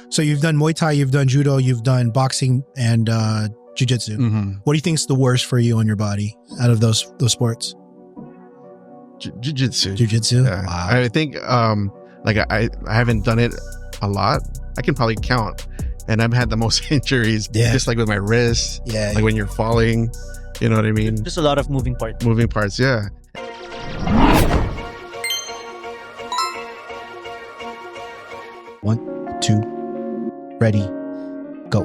So you've done Muay Thai, you've done Judo, you've done boxing and Jiu-Jitsu. Mm-hmm. What do you think is the worst for you on your body out of those sports? Jiu-Jitsu. Jiu-Jitsu? Yeah. Wow. I think like I haven't done it a lot. I can probably count. And I've had the most injuries. Yeah. Just like with my wrist. Yeah. Like when you're falling. You know what I mean? Just a lot of moving parts. Moving parts, yeah. One, two, ready, go.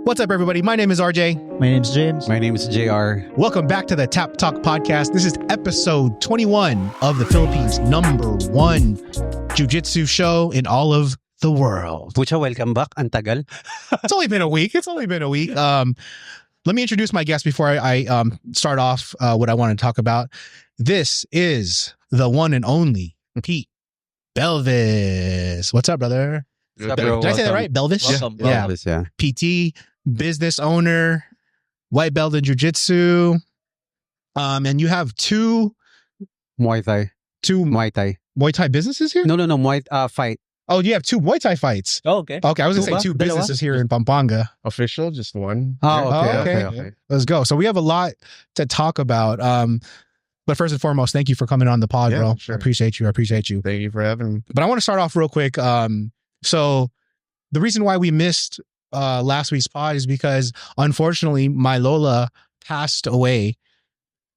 What's up, everybody? My name is RJ. My name's James. My name is JR. Welcome back to the Tap Talk podcast. This is episode 21 of the Philippines' #1 jiu-jitsu show in all of the world. Pucha, welcome back. Ang tagal. It's only been a week. Let me introduce my guest before I start off what I want to talk about. This is the one and only Pete Belvis. What's up, brother? Good. What's up, bro? Did I say that right? Belvis? Welcome. Yeah. Belvis, yeah. PT, business owner, white belt in jiu-jitsu. And you have two Muay Thai. Muay Thai businesses here? No. Fight. Oh, you have two Muay Thai fights. Oh, okay. Okay, I was going to say two Dalawa? businesses here in Pampanga. Official, just one. Oh, Oh, okay. okay. Let's go. So we have a lot to talk about. But first and foremost, thank you for coming on the pod, Yeah, bro. sure. I appreciate you. Thank you for having me. But I want to start off real quick. So the reason why we missed last week's pod is because unfortunately my Lola passed away.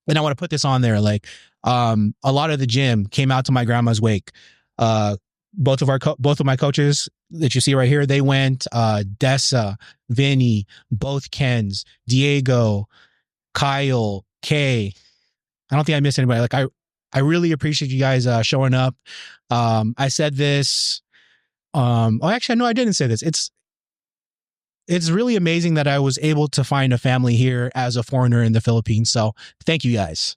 And I want to put this on there. Like a lot of the gym came out to my grandma's wake. Both of my coaches that you see right here, they went. Dessa, Vinny, both Kens, Diego, Kyle, Kay. I don't think I missed anybody. Like I really appreciate you guys showing up. I said this. Actually, no, I didn't say this. It's really amazing that I was able to find a family here as a foreigner in the Philippines. So thank you guys.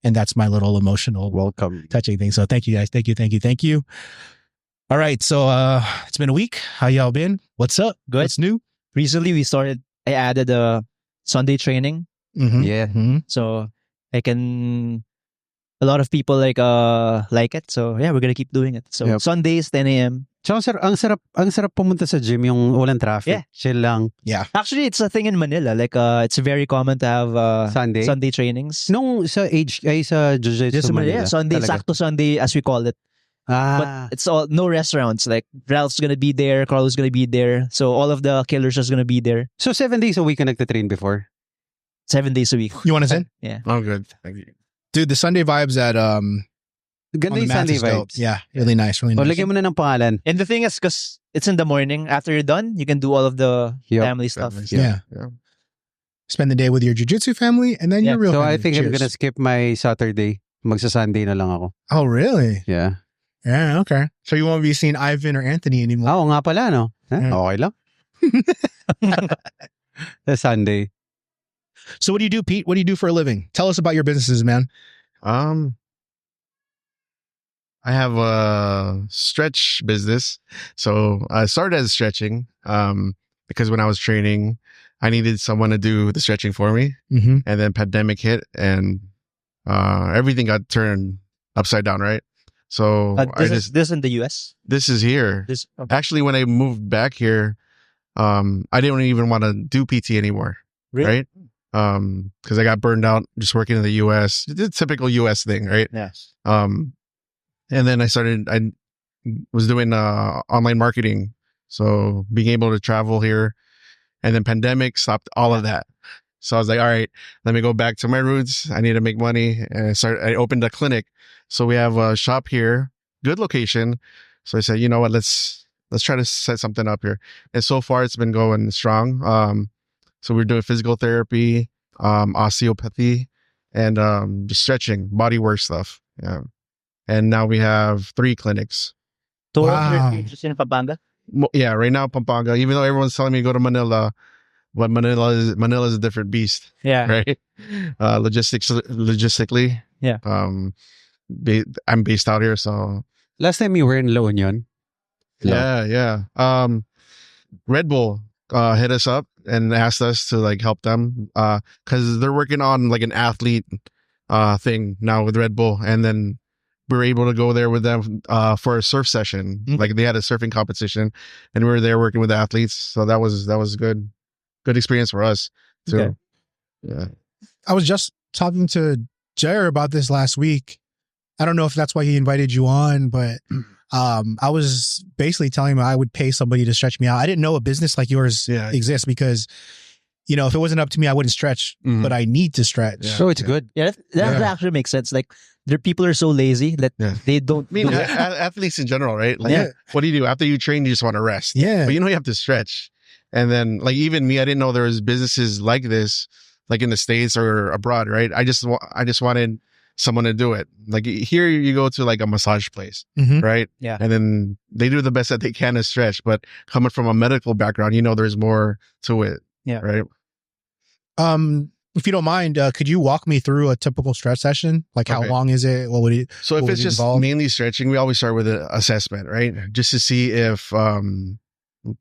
And that's my little emotional, Welcome. touching thing. So thank you guys. Thank you. All right. So it's been a week. How y'all been? What's up? Good. What's new? Recently, I added a Sunday training. Mm-hmm. Yeah. Mm-hmm. So a lot of people like it. So yeah, we're going to keep doing it. So Yep. Sundays, 10 a.m. Tsaka ang sarap pumunta sa gym yung walang traffic. Yeah. Chill lang. Actually, it's a thing in Manila. Like it's very common to have Sunday trainings. Nung sa Jiu-Jitsu Just Manila. yeah, Sunday, talaga. Sakto Sunday as we call it. But it's all no restaurants. Like Ralph's gonna be there, Carlo's gonna be there. So all of the killers are gonna be there. So 7 days a week ka nagtatrain before? 7 days a week. You want to send? Yeah. Oh, good. Thank you. Dude, the Sunday vibes at Ganda on the yung mats Sunday is dope. vibes. Yeah, really nice. O, lagyan mo na ng pangalan. And the thing is, because it's in the morning, after you're done, you can do all of the Yep. family stuff. Yeah. Spend the day with your jiu-jitsu family and then Yeah. your real So family. I think I'm Cheers. gonna skip my Saturday. Magsa-Sunday na lang ako. Oh, really? Yeah. Yeah, okay. So you won't be seeing Ivan or Anthony anymore. Oo nga pala, no? Yeah. Okay lang. The Sunday. So what do you do, Pete? What do you do for a living? Tell us about your businesses, man. I have a stretch business. So I started as stretching because when I was training, I needed someone to do the stretching for me. Mm-hmm. And then pandemic hit and everything got turned upside down, right? So This in the US? this is here. This okay. Actually, when I moved back here, I didn't even want to do PT anymore. Really? Right? Because I got burned out just working in the US. The typical US thing, right? Yes. And then I was doing online marketing. So being able to travel here, and then pandemic stopped all of that. So I was like, all right, let me go back to my roots. I need to make money. And I opened a clinic. So we have a shop here, good location. So I said, you know what, let's try to set something up here. And so far it's been going strong. So we're doing physical therapy, osteopathy, and just stretching, body work stuff. Yeah. And now we have 3 clinics. So Wow. you're just in Pampanga? Yeah, right now Pampanga. Even though everyone's telling me to go to Manila, but Manila is a different beast, Yeah. right? Logistically, Yeah. I'm based out here, so Last time you were in La Union? yeah. Red Bull hit us up and asked us to like help them because they're working on like an athlete thing now with Red Bull, and then we were able to go there with them for a surf session. Like they had a surfing competition, and we were there working with the athletes. So that was good experience for us too. Okay. Yeah. I was just talking to Jair about this last week. I don't know if that's why he invited you on, but I was basically telling him I would pay somebody to stretch me out. I didn't know a business like yours exists because, if it wasn't up to me, I wouldn't stretch, but I need to stretch. Yeah. So it's good. Yeah, that actually makes sense. Like, there people are so lazy that they don't. I mean, do it. athletes in general, right? Like, what do? After you train, you just want to rest. Yeah. But you have to stretch. And then, like, even me, I didn't know there was businesses like this, like in the States or abroad, right? I just wanted someone to do it. Like here, you go to like a massage place, right? Yeah. And then they do the best that they can to stretch. But coming from a medical background, there's more to it. Yeah. Right. If you don't mind, could you walk me through a typical stretch session? Like how long is it? What would it? So if what it's would it just involve? mainly stretching, we always start with an assessment, right? Just to see if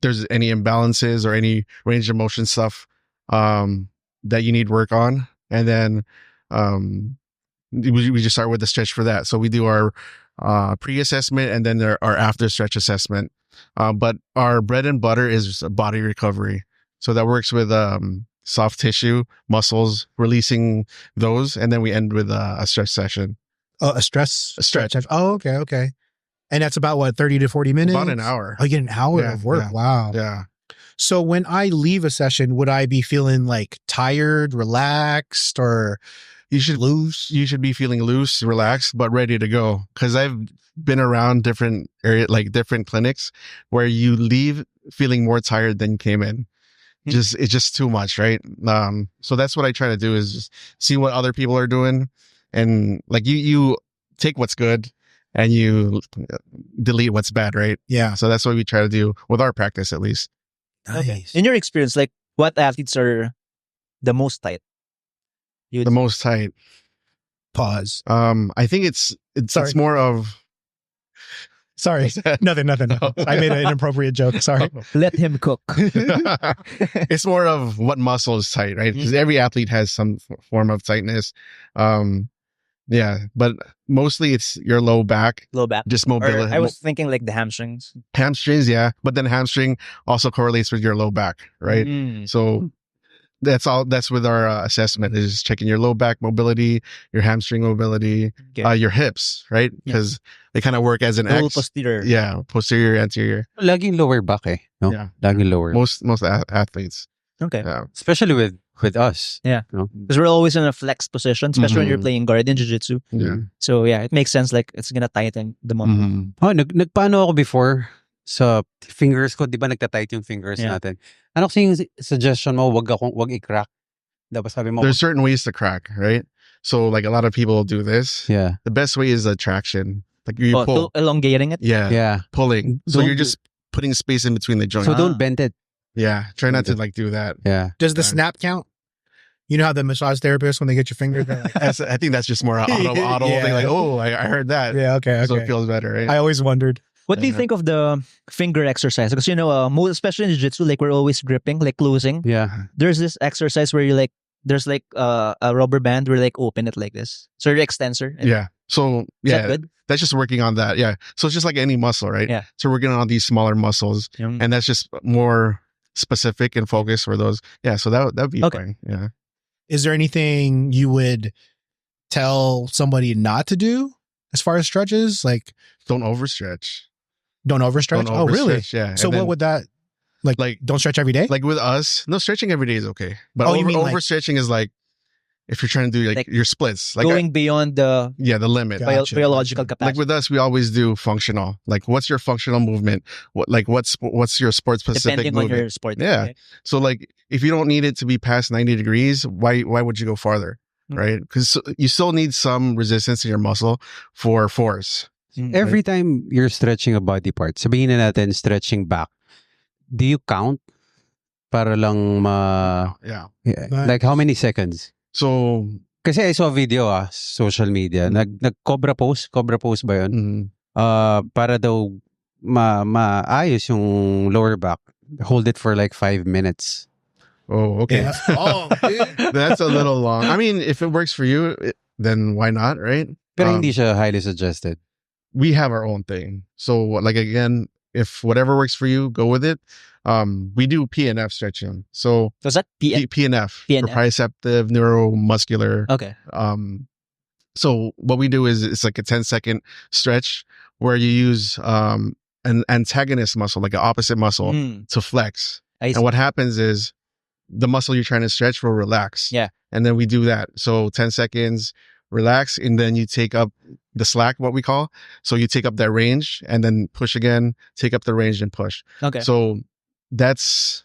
there's any imbalances or any range of motion stuff that you need work on. And then we just start with the stretch for that. So we do our pre-assessment and then our after stretch assessment. But our bread and butter is body recovery. So that works with soft tissue, muscles, releasing those. And then we end with a stretch session. Oh, a stretch. Oh, okay. And that's about what, 30 to 40 minutes? About an hour. Oh, you get an hour of work. Yeah. Wow. Yeah. So when I leave a session, would I be feeling like tired, relaxed, or You should loose? You should be feeling loose, relaxed, but ready to go. Because I've been around different different clinics where you leave feeling more tired than you came in. It's just too much, right? So that's what I try to do is just see what other people are doing, and like you take what's good and you delete what's bad, right? Yeah. So that's what we try to do with our practice, at least. Nice. In your experience, like, what athletes are the most tight? The most tight. Pause. I think it's more of. Sorry. Nothing. I made an inappropriate joke. Sorry. Let him cook. It's more of what muscle is tight, right? Because every athlete has some form of tightness. Yeah, but mostly it's your low back, just mobility. I was thinking like the hamstrings. Hamstrings, yeah, but then hamstring also correlates with your low back, right? So that's all. That's with our assessment is checking your low back mobility, your hamstring mobility, your hips, right? Because they kind of work as an X. Posterior. Yeah, posterior, anterior. Laging lower back eh. No? Yeah. Laging lower. Most athletes. Okay. Yeah. Especially with us. Yeah. No? Because we're always in a flex position, especially when you're playing guard in jiu-jitsu. Yeah. So yeah, it makes sense. Like it's gonna tighten the muscle. Oh, nagpaano ako before sa fingers ko, di ba nagtatight yung fingers natin? Ano kasi yung suggestion mo, wag i-crack? Dapat sabi mo, There's certain ways to crack, right? So like a lot of people do this. yeah. The best way is traction. Like you pull. Elongating it. Yeah. Pulling. So Don't you're just putting space in between the joints. So don't bend it. Yeah. Try not to do that. Yeah. Does the snap count? You know how the massage therapists, when they get your finger, they're like, I think that's just more auto thing. Like, oh, I heard that. yeah, okay. So it feels better, right? I always wondered. What do you think of the finger exercise? Because especially in jiu-jitsu, like we're always gripping, like closing. Yeah. There's this exercise where you there's like a rubber band where you like open it like this. So your extensor. Yeah. So Is that good? that's just working on that. Yeah. So it's just like any muscle, right? Yeah. So working on these smaller muscles, and that's just more specific and focused for those. Yeah. So that'd be fine. Yeah. Is there anything you would tell somebody not to do as far as stretches? Like, don't overstretch. Don't overstretch? Oh, really? Yeah. So what would that, like, don't stretch every day? Like with us, no, stretching every day is okay. But you mean overstretching is like, if you're trying to do like your splits, like going beyond the the limit. Gotcha. biological capacity. Like with us, we always do functional. Like, what's your functional movement? What's your sport specific depending movement? on your sport. Yeah. Okay. So like, if you don't need it to be past 90 degrees, why would you go farther? Right? Because you still need some resistance in your muscle for force. Every time you're stretching a body part, sabihin na natin stretching back, do you count para lang Yeah. like how many seconds? So Kasi I saw a video social media, nag-cobra pose ba yun? Para daw maayos yung lower back. Hold it for like 5 minutes. Oh, okay. That's long, dude. That's a little long. I mean, if it works for you, then why not, right? Pero hindi siya highly suggested. We have our own thing. So like again, if whatever works for you, go with it. We do PNF stretching. So Was that PNF, PNF? proprioceptive neuromuscular. Okay. So what we do is it's like a 10-second stretch where you use an antagonist muscle, like an opposite muscle, to flex. I see. And what happens is the muscle you're trying to stretch will relax. Yeah. And then we do that. So 10 seconds, relax, and then you take up the slack, what we call. So you take up that range and then push again, take up the range and push. Okay. So that's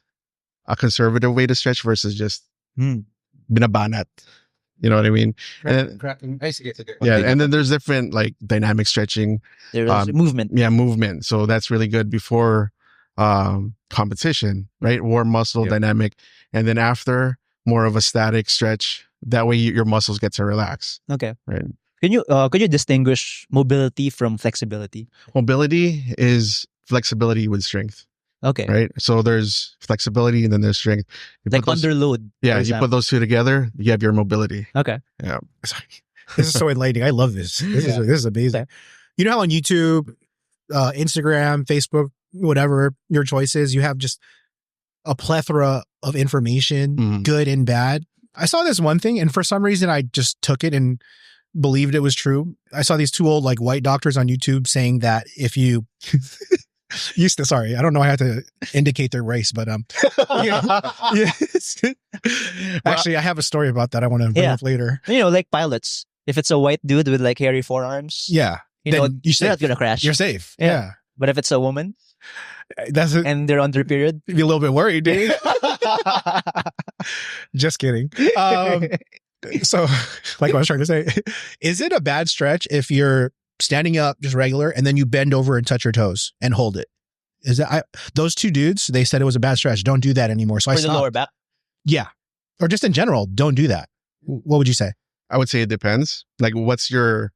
a conservative way to stretch versus just binabanat. You know what I mean? Cracking. I see. Yeah. And then there's different like dynamic stretching. There's movement. Yeah, movement. So that's really good before competition, right? Warm muscle, dynamic. And then after, more of a static stretch. That way your muscles get to relax. Okay. Right. Can you distinguish mobility from flexibility? Mobility is flexibility with strength. Okay. Right. So there's flexibility and then there's strength. You Like put those- under load. Yeah. for You example. put those two together, you have your mobility. Okay. Yeah. Sorry. This is so enlightening. I love this. This is amazing. You know how on YouTube, Instagram, Facebook, whatever your choice is, you have just a plethora of information, good and bad. I saw this one thing, and for some reason, I just took it and believed it was true. I saw these two old like white doctors on YouTube saying that if you sorry, I don't know how to indicate their race, but yes. Actually, I have a story about that I want to bring up later. You know, like pilots. If it's a white dude with like hairy forearms, Yeah. you know, Then you're they're not safe. gonna crash. You're safe. Yeah. Yeah. But if it's a woman That's it. and they're under period, Be a little bit worried, dude. Just kidding. So, like what I was trying to say, is it a bad stretch if you're standing up just regular and then you bend over and touch your toes and hold it? Is that those two dudes? They said it was a bad stretch. Don't do that anymore. So I for the stopped. lower back. Yeah, or just in general, don't do that. What would you say? I would say it depends. Like what's the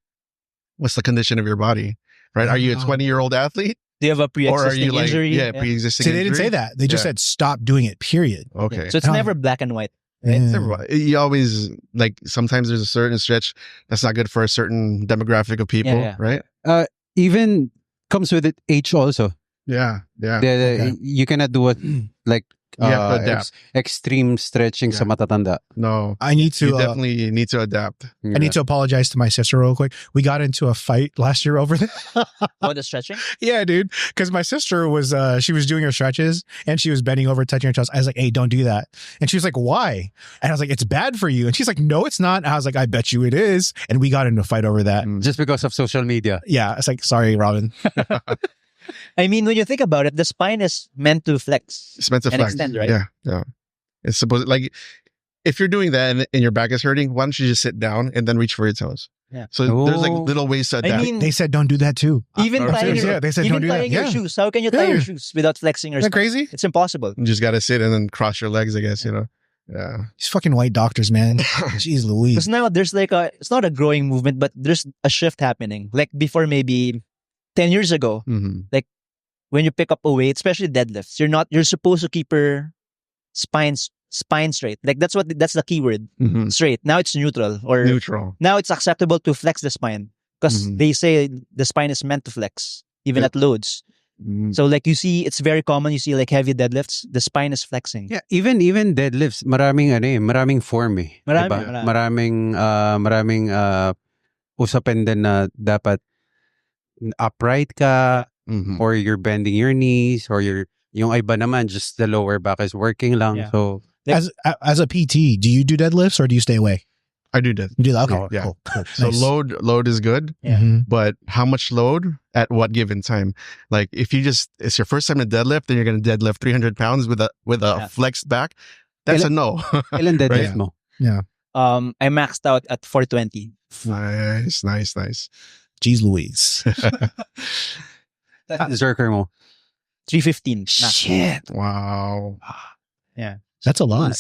condition of your body? Right? Are you a 20-year-old athlete? Do you have a Or are pre-existing you like, injury? pre-existing See, they didn't injury? say that. They just said stop doing it. Period. Okay. So it's Oh. never black and white. Yeah. You always like sometimes there's a certain stretch that's not good for a certain demographic of people, Yeah, yeah. right? Even comes with it age also. Yeah, yeah. Okay. You cannot do it like You have to adapt. extreme stretching sa matatanda. No, I need to. you definitely need to adapt. I need to apologize to my sister real quick. We got into a fight last year over that. Oh, the stretching? Yeah, dude. Because my sister was, she was doing her stretches and she was bending over, touching her toes. I was like, hey, don't do that. And she was like, why? And I was like, it's bad for you. And she's like, no, it's not. And I was like, I bet you it is. And we got into a fight over that. Just because of social media. Yeah. It's like, sorry, Robin. I mean, when you think about it, the spine is meant to flex. It's meant to and flex. extend, right? Yeah, yeah. It's supposed like if you're doing that and your back is hurting, why don't you just sit down and then reach for your toes? Yeah. So there's like little ways to adapt. I mean, They said, don't do that too. even or tying, seriously, your, yeah, they said even don't do that. tying your Yeah. shoes. How can you tie your Yeah. shoes without flexing your Isn't that spine? crazy? It's impossible. You just gotta sit and then cross your legs, I guess, you know. Yeah. These fucking white doctors, man. Jeez Because Louise. now there's like it's not a growing movement, but there's a shift happening. Like before maybe 10 years ago, Mm-hmm. when you pick up a weight, especially deadlifts, you're supposed to keep your spine straight. Like that's the key word. Mm-hmm. Straight. Now it's neutral or Neutral. now it's acceptable to flex the spine because Mhm. they say the spine is meant to flex even Yeah. at loads. Mm-hmm. So like you see, it's very common. You see like heavy deadlifts, the spine is flexing. Yeah, even deadlifts, maraming form eh. Marami, Diba? marami. Maraming usapin din na dapat upright ka Mm-hmm. or you're bending your knees or yung iba naman just the lower back is working lang. Yeah. So As a PT, do you do deadlifts or do you stay away? I do that. You do that? Okay. Oh, yeah. Cool. Cool. So Nice. load is good, Yeah. Mhm. but how much load at what given time? Like if it's your first time to deadlift, then you're gonna deadlift 300 pounds with a Yeah. flexed back. That's a no. ilan deadlift Right. mo? I maxed out at 420. Nice. Jeez Louise. Zerker mo. 315. max. Shit. Wow. That's a lot.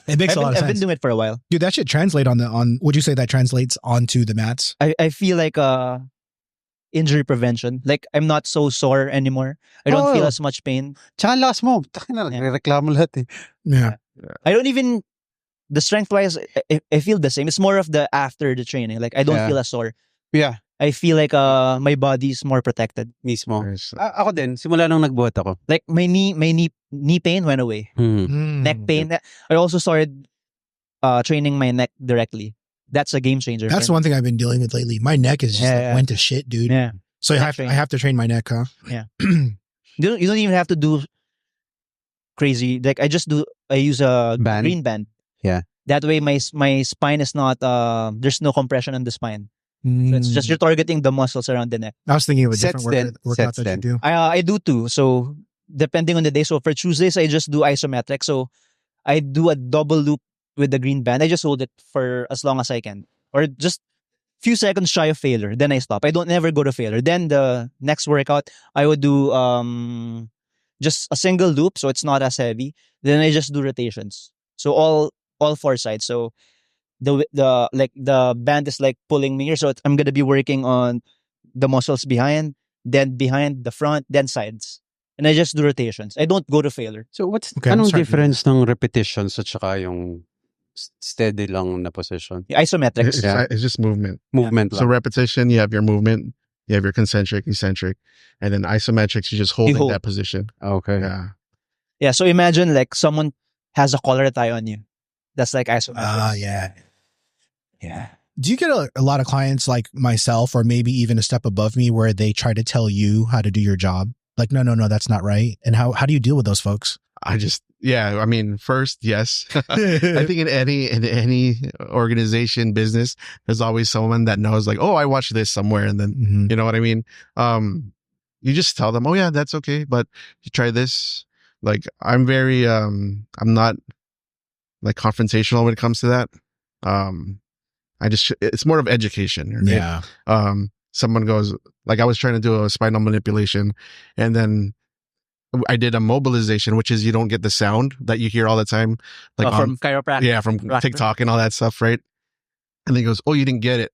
It makes a lot of I've been sense. doing it for a while. Dude, that should translate would you say that translates onto the mats? I feel like injury prevention. Like I'm not so sore anymore. I don't feel Oh. as much pain. Tsaka last mo. Taka na, Yeah. reklamo lahat eh. Yeah. I don't even the strength wise, I feel the same. It's more of the after the training. Like I don't feel as sore. Yeah. I feel like my body's more protected. Mismo. Nice. Ako din, simula nung nagbuhat ako. Like my knee pain went away. Neck pain. I also started training my neck directly. That's a game changer. That's one thing I've been dealing with lately. My neck is just like, went to shit, dude. Yeah. So I have to train my neck, huh? Yeah. You don't even have to do crazy. Like I use a green band. Yeah. That way my spine is not there's no compression on the spine. So it's just you're targeting the muscles around the neck. I was thinking of a different workout that you do. I do too. So depending on the day. So for Tuesdays, I just do isometric. So I do a double loop with the green band. I just hold it for as long as I can, or just few seconds shy of failure. Then I stop. I don't never go to failure. Then the next workout, I would do just a single loop, so it's not as heavy. Then I just do rotations. So all four sides. So the band is like pulling me here. So I'm gonna be working on the muscles behind, then behind, the front, then sides. And I just do rotations. I don't go to failure. So anong difference ng repetitions at saka yung steady lang na position? Isometrics. It's just movement. Movement lang. So repetition, you have your movement, you have your concentric, eccentric, and then isometrics, you're just holding that position. Okay. Yeah. So imagine like someone has a collar tie on you. That's like isometrics. Yeah. Do you get a lot of clients like myself, or maybe even a step above me, where they try to tell you how to do your job? Like, no, that's not right. And how do you deal with those folks? I mean, first, yes. I think in any organization, business, there's always someone that knows like, oh, I watched this somewhere. And then, you know what I mean? You just tell them, oh yeah, that's okay. But you try this. Like, I'm very, I'm not like confrontational when it comes to that. It's more of education. Right? Yeah. Someone goes, like I was trying to do a spinal manipulation, and then I did a mobilization, which is you don't get the sound that you hear all the time. Like from chiropractic. Yeah, from TikTok and all that stuff, right? And then he goes, oh, you didn't get it.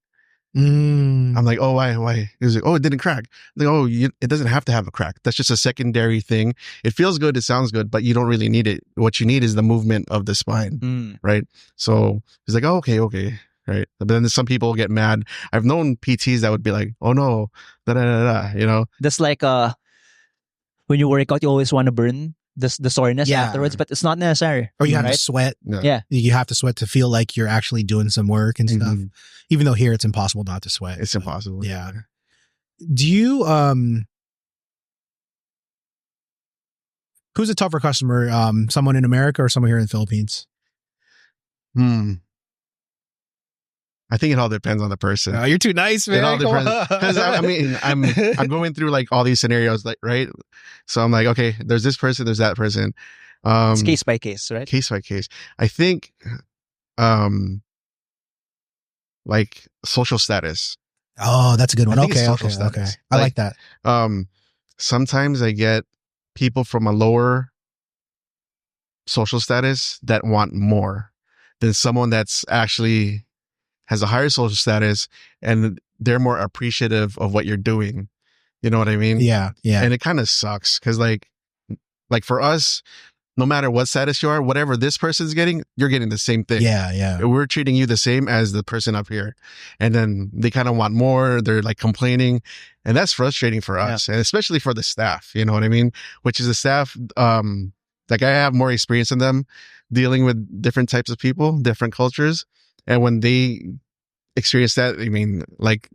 I'm like, oh, why? He was like, oh, it didn't crack. I'm like, oh, it doesn't have to have a crack. That's just a secondary thing. It feels good, it sounds good, but you don't really need it. What you need is the movement of the spine, right? So he's like, oh, okay. Right. But then some people get mad. I've known PTs that would be like, oh no, you know? That's like when you work out, you always want to burn the soreness afterwards, but it's not necessary. Or you have to sweat. Yeah. You have to sweat to feel like you're actually doing some work and stuff. Even though here it's impossible not to sweat. It's impossible. Yeah. Do you who's a tougher customer? Someone in America or someone here in the Philippines? I think it all depends on the person. Oh, you're too nice, man. It all depends. Because I mean, I'm going through like all these scenarios, like, right? So I'm like, okay, there's this person, there's that person. It's case by case, right? Case by case. I think, like social status. Oh, that's a good one. Okay. Status. I like that. Sometimes I get people from a lower social status that want more than someone that's actually has a higher social status and they're more appreciative of what you're doing. You know what I mean? Yeah. And it kind of sucks because like for us, no matter what status you are, whatever this person's getting, you're getting the same thing. Yeah. We're treating you the same as the person up here. And then they kind of want more. They're like complaining. And that's frustrating for us. And especially for the staff, you know what I mean? Which is the staff, like I have more experience in them dealing with different types of people, different cultures. And when they experience that, I mean, like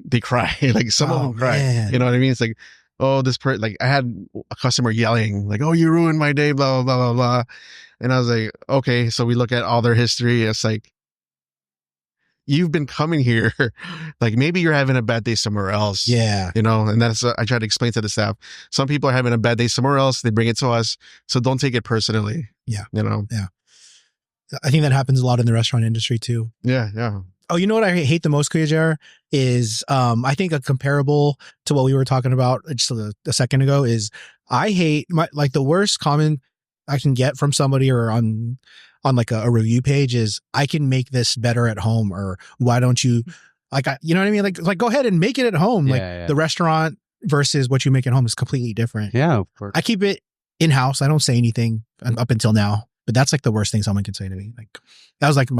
they cry, like some of them cry. Man. You know what I mean? It's like, oh, like I had a customer yelling, like, oh, you ruined my day, blah, blah, blah, blah, blah. And I was like, okay. So we look at all their history. It's like, you've been coming here. Like maybe you're having a bad day somewhere else. Yeah. You know, and that's, I try to explain to the staff. Some people are having a bad day somewhere else. They bring it to us. So don't take it personally. Yeah. You know? Yeah. I think that happens a lot in the restaurant industry too. Yeah. Oh, you know what I hate the most, Kuya Jer, is I think a comparable to what we were talking about just a second ago is I hate the worst comment I can get from somebody or on like a review page is I can make this better at home, or why don't you you know what I mean? Like go ahead and make it at home. The restaurant versus what you make at home is completely different. Yeah, of course. I keep it in-house. I don't say anything up until now. But that's like the worst thing someone could say to me. Like that was like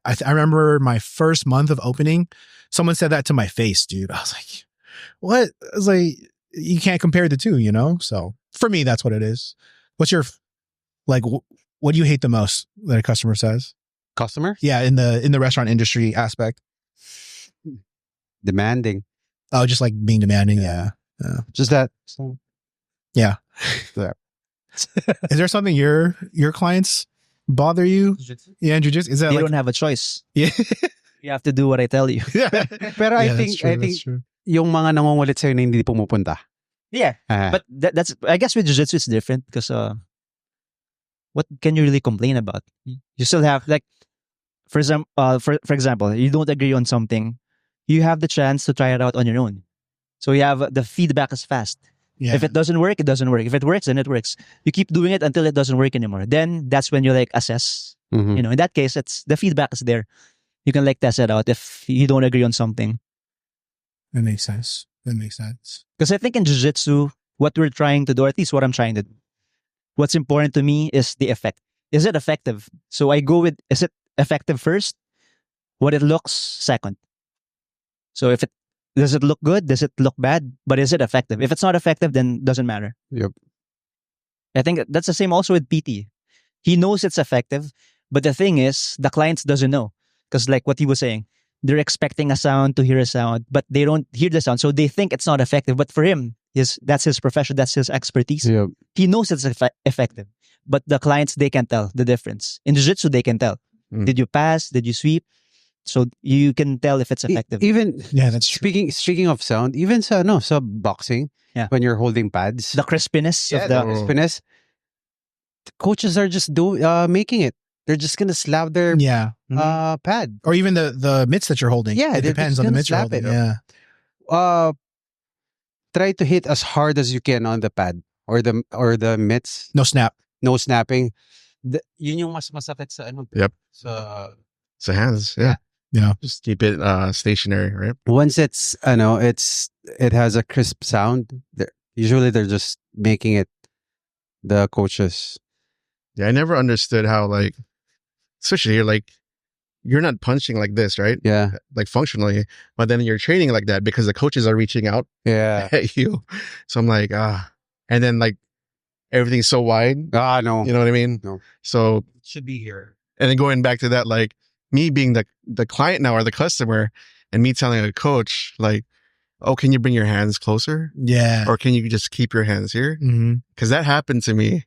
I remember my first month of opening, someone said that to my face, dude. I was like, what? I was like, you can't compare the two, you know? So for me, that's what it is. What's your, like, what do you hate the most that a customer says? Customer? Yeah. In the restaurant industry aspect. Demanding. Oh, just like being demanding. Yeah. Just that. So, Yeah. Yeah. Is there something your clients bother you? Yeah, jiu-jitsu. Is that They like, don't have a choice. yeah. You have to do what I tell you. Pero I Yeah, think, that's true, I that's think true. yung mga nangungulit sa'yo na hindi pumupunta. Yeah. Ah. But that's, I guess with jiu-jitsu it's different because what can you really complain about? You still have, like, for example, you don't agree on something, you have the chance to try it out on your own. So you have, the feedback is fast. Yeah. If it doesn't work, it doesn't work. If it works, then it works. You keep doing it until it doesn't work anymore. Then that's when you like assess. Mhm. You know, in that case, it's the feedback is there. You can like test it out if you don't agree on something. That makes sense. Because I think in jiu-jitsu, what we're trying to do, or at least what I'm trying to do, what's important to me is the effect. Is it effective? So I go with, is it effective first? What it looks second. So if it, does it look good? Does it look bad? But is it effective? If it's not effective, then it doesn't matter. Yep. I think that's the same also with PT. He knows it's effective, but the thing is, the clients doesn't know. Because like what he was saying, they're expecting a sound to hear a sound, but they don't hear the sound. So they think it's not effective. But for him, that's his profession, that's his expertise. Yep. He knows it's effective. But the clients, they can tell the difference. In jiu-jitsu, they can tell. Did you pass? Did you sweep? So you can tell if it's effective. Even Yeah, that's true. speaking of sound, even sa boxing, Yeah. when you're holding pads, The crispiness yeah, of the the... crispiness, the coaches are just making it. They're just gonna slap their Yeah. pad. Or even the mitts that you're holding. Yeah, It they're depends just on the gonna mitts you're slap holding. it. Yeah. Try to hit as hard as you can on the pad or the mitts. No snap. No snapping. Yun yung mas masakit sa ano. Yep. Sa hands. Yeah. Yeah. Just keep it stationary, right? once it has a crisp sound. Usually they're just making it, the coaches. Yeah, I never understood how, like, especially here, like, you're not punching like this, right? Yeah. Like functionally, but then you're training like that because the coaches are reaching out Yeah. at you. So I'm like, and then like everything's so wide. No. You know what I mean? No. So, It should be here. and then going back to that, like me being the client now or the customer, and me telling a coach like, oh, can you bring your hands closer? Yeah. Or can you just keep your hands here? Mm-hmm. Because that happened to me.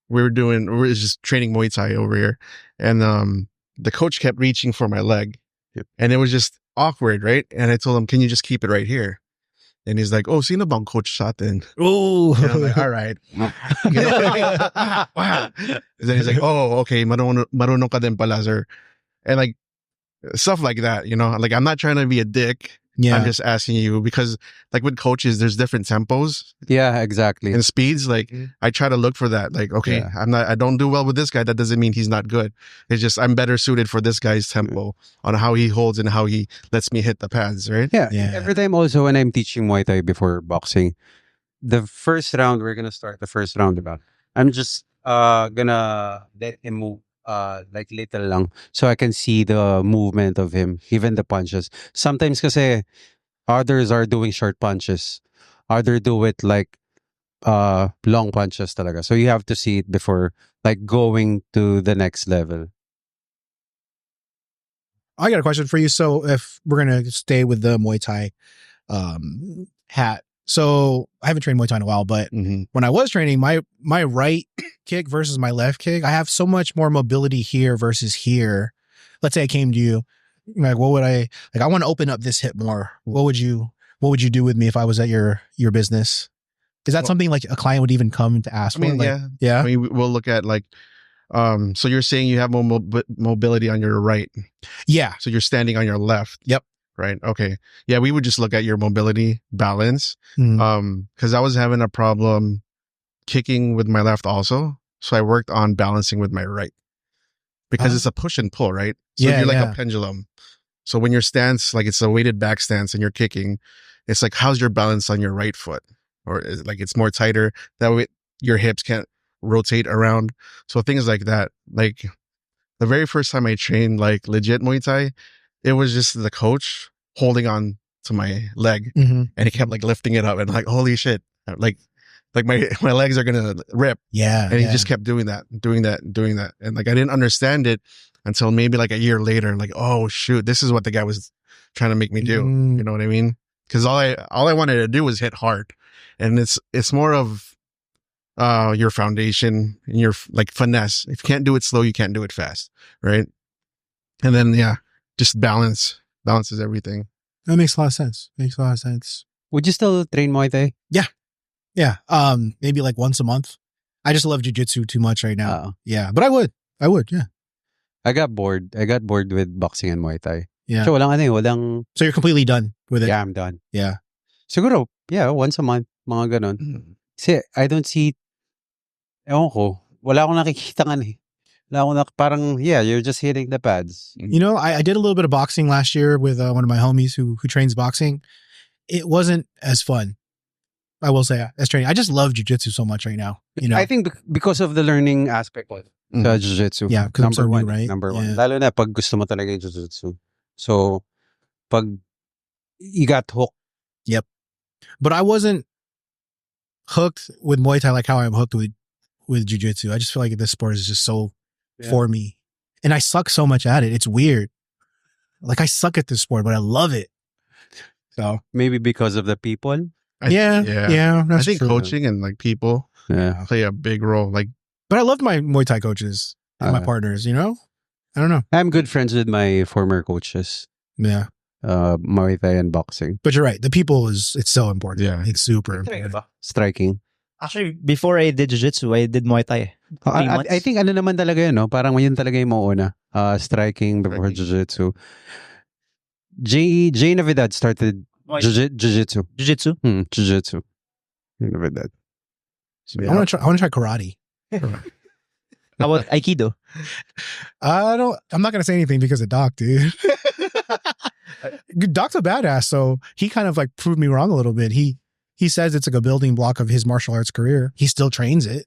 We were just training Muay Thai over here, and the coach kept reaching for my leg. Yep. And it was just awkward, right? And I told him, can you just keep it right here? And he's like, oh, sino bang coach sa atin? Oh. And I'm like, all right. You know? Wow. And then he's like, oh, okay, marunong ka din pala, sir. And like stuff like that, you know, like I'm not trying to be a dick. Yeah. I'm just asking you because like with coaches, there's different tempos Yeah, exactly. and speeds. Like I try to look for that. Like, okay, Yeah. I don't do well with this guy. That doesn't mean he's not good. It's just, I'm better suited for this guy's tempo on how he holds and how he lets me hit the pads. Right. Yeah. Yeah. Every time also when I'm teaching Muay Thai before boxing, the first round, we're gonna start the first round about. I'm just gonna let him move like little lang so I can see the movement of him, even the punches. Sometimes kasi others are doing short punches. Others do it like long punches talaga. So you have to see it before like going to the next level. I got a question for you. So if we're going to stay with the Muay Thai hat. So I haven't trained Muay Thai in a while, but when I was training, my right kick versus my left kick, I have so much more mobility here versus here. Let's say I came to you, like, what would I want to open up this hip more. What would you do with me if I was at your business? Is that something like a client would even come to ask I mean, for? Like, yeah. I mean, we'll look at like, so you're saying you have more mobility on your right. Yeah. So you're standing on your left. Yep. Right. Okay. Yeah. We would just look at your mobility balance. Mhm. Cause I was having a problem kicking with my left also. So I worked on balancing with my right because it's a push and pull, right? So Yeah, you're like yeah. a pendulum. So when your stance, like it's a weighted back stance and you're kicking, it's like, how's your balance on your right foot? Or is it like it's more tighter. That way your hips can't rotate around. So things like that. Like the very first time I trained like legit Muay Thai, it was just the coach holding on to my leg, and he kept like lifting it up, and like holy shit, like my legs are gonna rip. Yeah. And he just kept doing that, and like I didn't understand it until maybe like a year later. Like, oh shoot, this is what the guy was trying to make me do. You know what I mean? Because all I wanted to do was hit hard, and it's more of your foundation and your like finesse. If you can't do it slow, you can't do it fast, right? And then just balances everything. That makes a lot of sense. Would you still train Muay Thai? Yeah. Maybe like once a month. I just love jujitsu too much right now. Yeah, but I would. Yeah. I got bored with boxing and Muay Thai. Yeah. So walang So you're completely done with it. yeah, I'm done. Yeah. Siguro, once a month, mga ganon. Kasi I don't see, ewan ko, wala akong nakikita parang, you're just hitting the pads. You know, I did a little bit of boxing last year with one of my homies who trains boxing. It wasn't as fun, I will say, as training. I just love jujitsu so much right now. You know, I think because of the learning aspect of sa jiu-jitsu. Yeah, because I'm so new, right? Number one. Yeah. Lalo na pag gusto mo talaga yung jiu-jitsu. So, pag you got hooked. Yep. But I wasn't hooked with Muay Thai like how I'm hooked with jiu-jitsu. I just feel like this sport is just so for me. And I suck so much at it. It's weird. Like I suck at this sport, but I love it. So Maybe because of the people. yeah. I That's think true. coaching and like people play a big role. Like, But I loved my Muay Thai coaches and my partners, you know? I don't know. I'm good friends with my former coaches. Yeah. Muay Thai and boxing. But you're right. The people it's so important. Yeah. It's super important. Striking. Actually, before I did jiu-jitsu, I did Muay Thai. 3 months. I think ano naman talaga yun, no? Parang yun talaga yung mauuna. Striking before jiu-jitsu. Jay Navidad started jiu-jitsu. Jiu-jitsu? Jiu-jitsu. Jay Navidad. So, I want to try karate. How about Aikido? I'm not going to say anything because of Doc, dude. Doc's a badass, so he kind of like proved me wrong a little bit. He says it's like a building block of his martial arts career. He still trains it.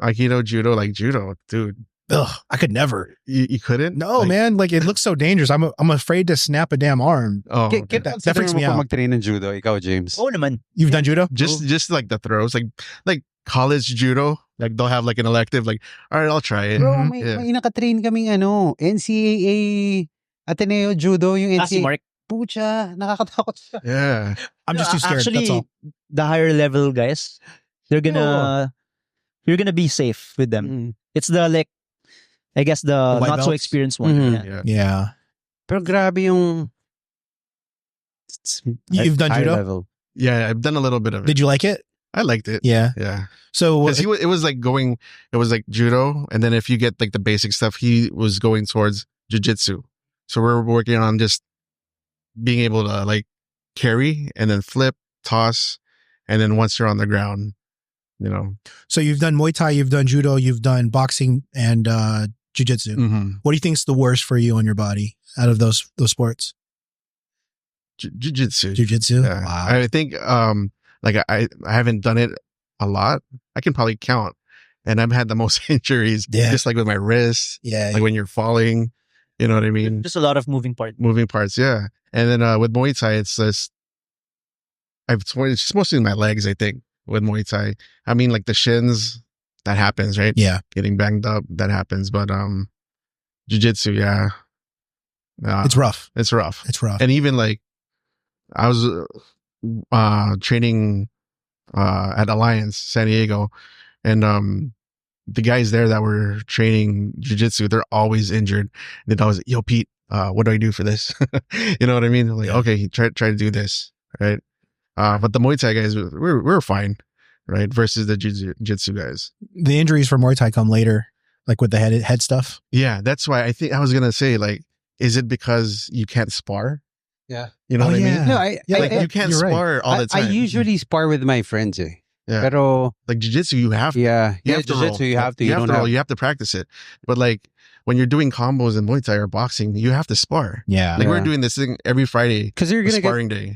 Aikido, judo, like judo, dude. Ugh, I could never. You couldn't? No, like, man. Like it looks so dangerous. I'm afraid to snap a damn arm. Oh, that freaks me out. Mag-train ng judo, ikaw, James. Oo naman. You've done judo? just like the throws, like college judo. Like they'll have like an elective. Like, all right, I'll try it. Bro, may nakatrain kaming NCAA Ateneo Judo, yung NCAA. Mark. Pucha, nakakatakot siya. Yeah. I'm just too scared. Actually, that's all. the higher level guys, you're gonna be safe with them. It's the like, I guess the white not so belts? experienced one. Yeah. Pero grabe yung You've done high judo? level. Yeah, I've done a little bit of it. Did you like it? I liked it. Yeah. Yeah. So Because it was like judo, and then if you get like the basic stuff, he was going towards jiu-jitsu. So we're working on just being able to like carry and then flip, toss, and then once you're on the ground, you know. So you've done Muay Thai, you've done judo, you've done boxing and jiu-jitsu. Mm-hmm. What do you think is the worst for you on your body out of those sports? Jiu-jitsu. Jiu-jitsu? Yeah. Wow. I think like I haven't done it a lot. I can probably count. And I've had the most injuries just like with my wrists. Yeah. Like when you're falling, you know what I mean? Just a lot of moving parts. Moving parts, yeah. And then with Muay Thai, it's just it's just mostly my legs, I think, with Muay Thai. I mean, like the shins, that happens, right? Yeah. Getting banged up, that happens. But jiu-jitsu, yeah. It's rough. It's rough. It's rough. And even like I was training at Alliance San Diego, and the guys there that were training jiu-jitsu, they're always injured. And they'd always, yo, Pete, what do I do for this? You know what I mean? Like, okay, try to do this, right? But the Muay Thai guys, we're fine, right? Versus the jiu-jitsu guys. The injuries for Muay Thai come later, like with the head stuff. Yeah, that's why I think I was gonna say, like, is it because you can't spar? Yeah. You know what I mean? No, Like you can't you're right. spar all the I time. usually spar with my friends, eh. Yeah. Pero, Like jiu-jitsu, you have to. yeah. You have to roll. jiu-jitsu, you have to. You have don't to roll. have. You have to practice it. But like when you're doing combos in Muay Thai or boxing, you have to spar. Yeah. Like we're Yeah. doing this thing every Friday, Because you're the gonna sparring day.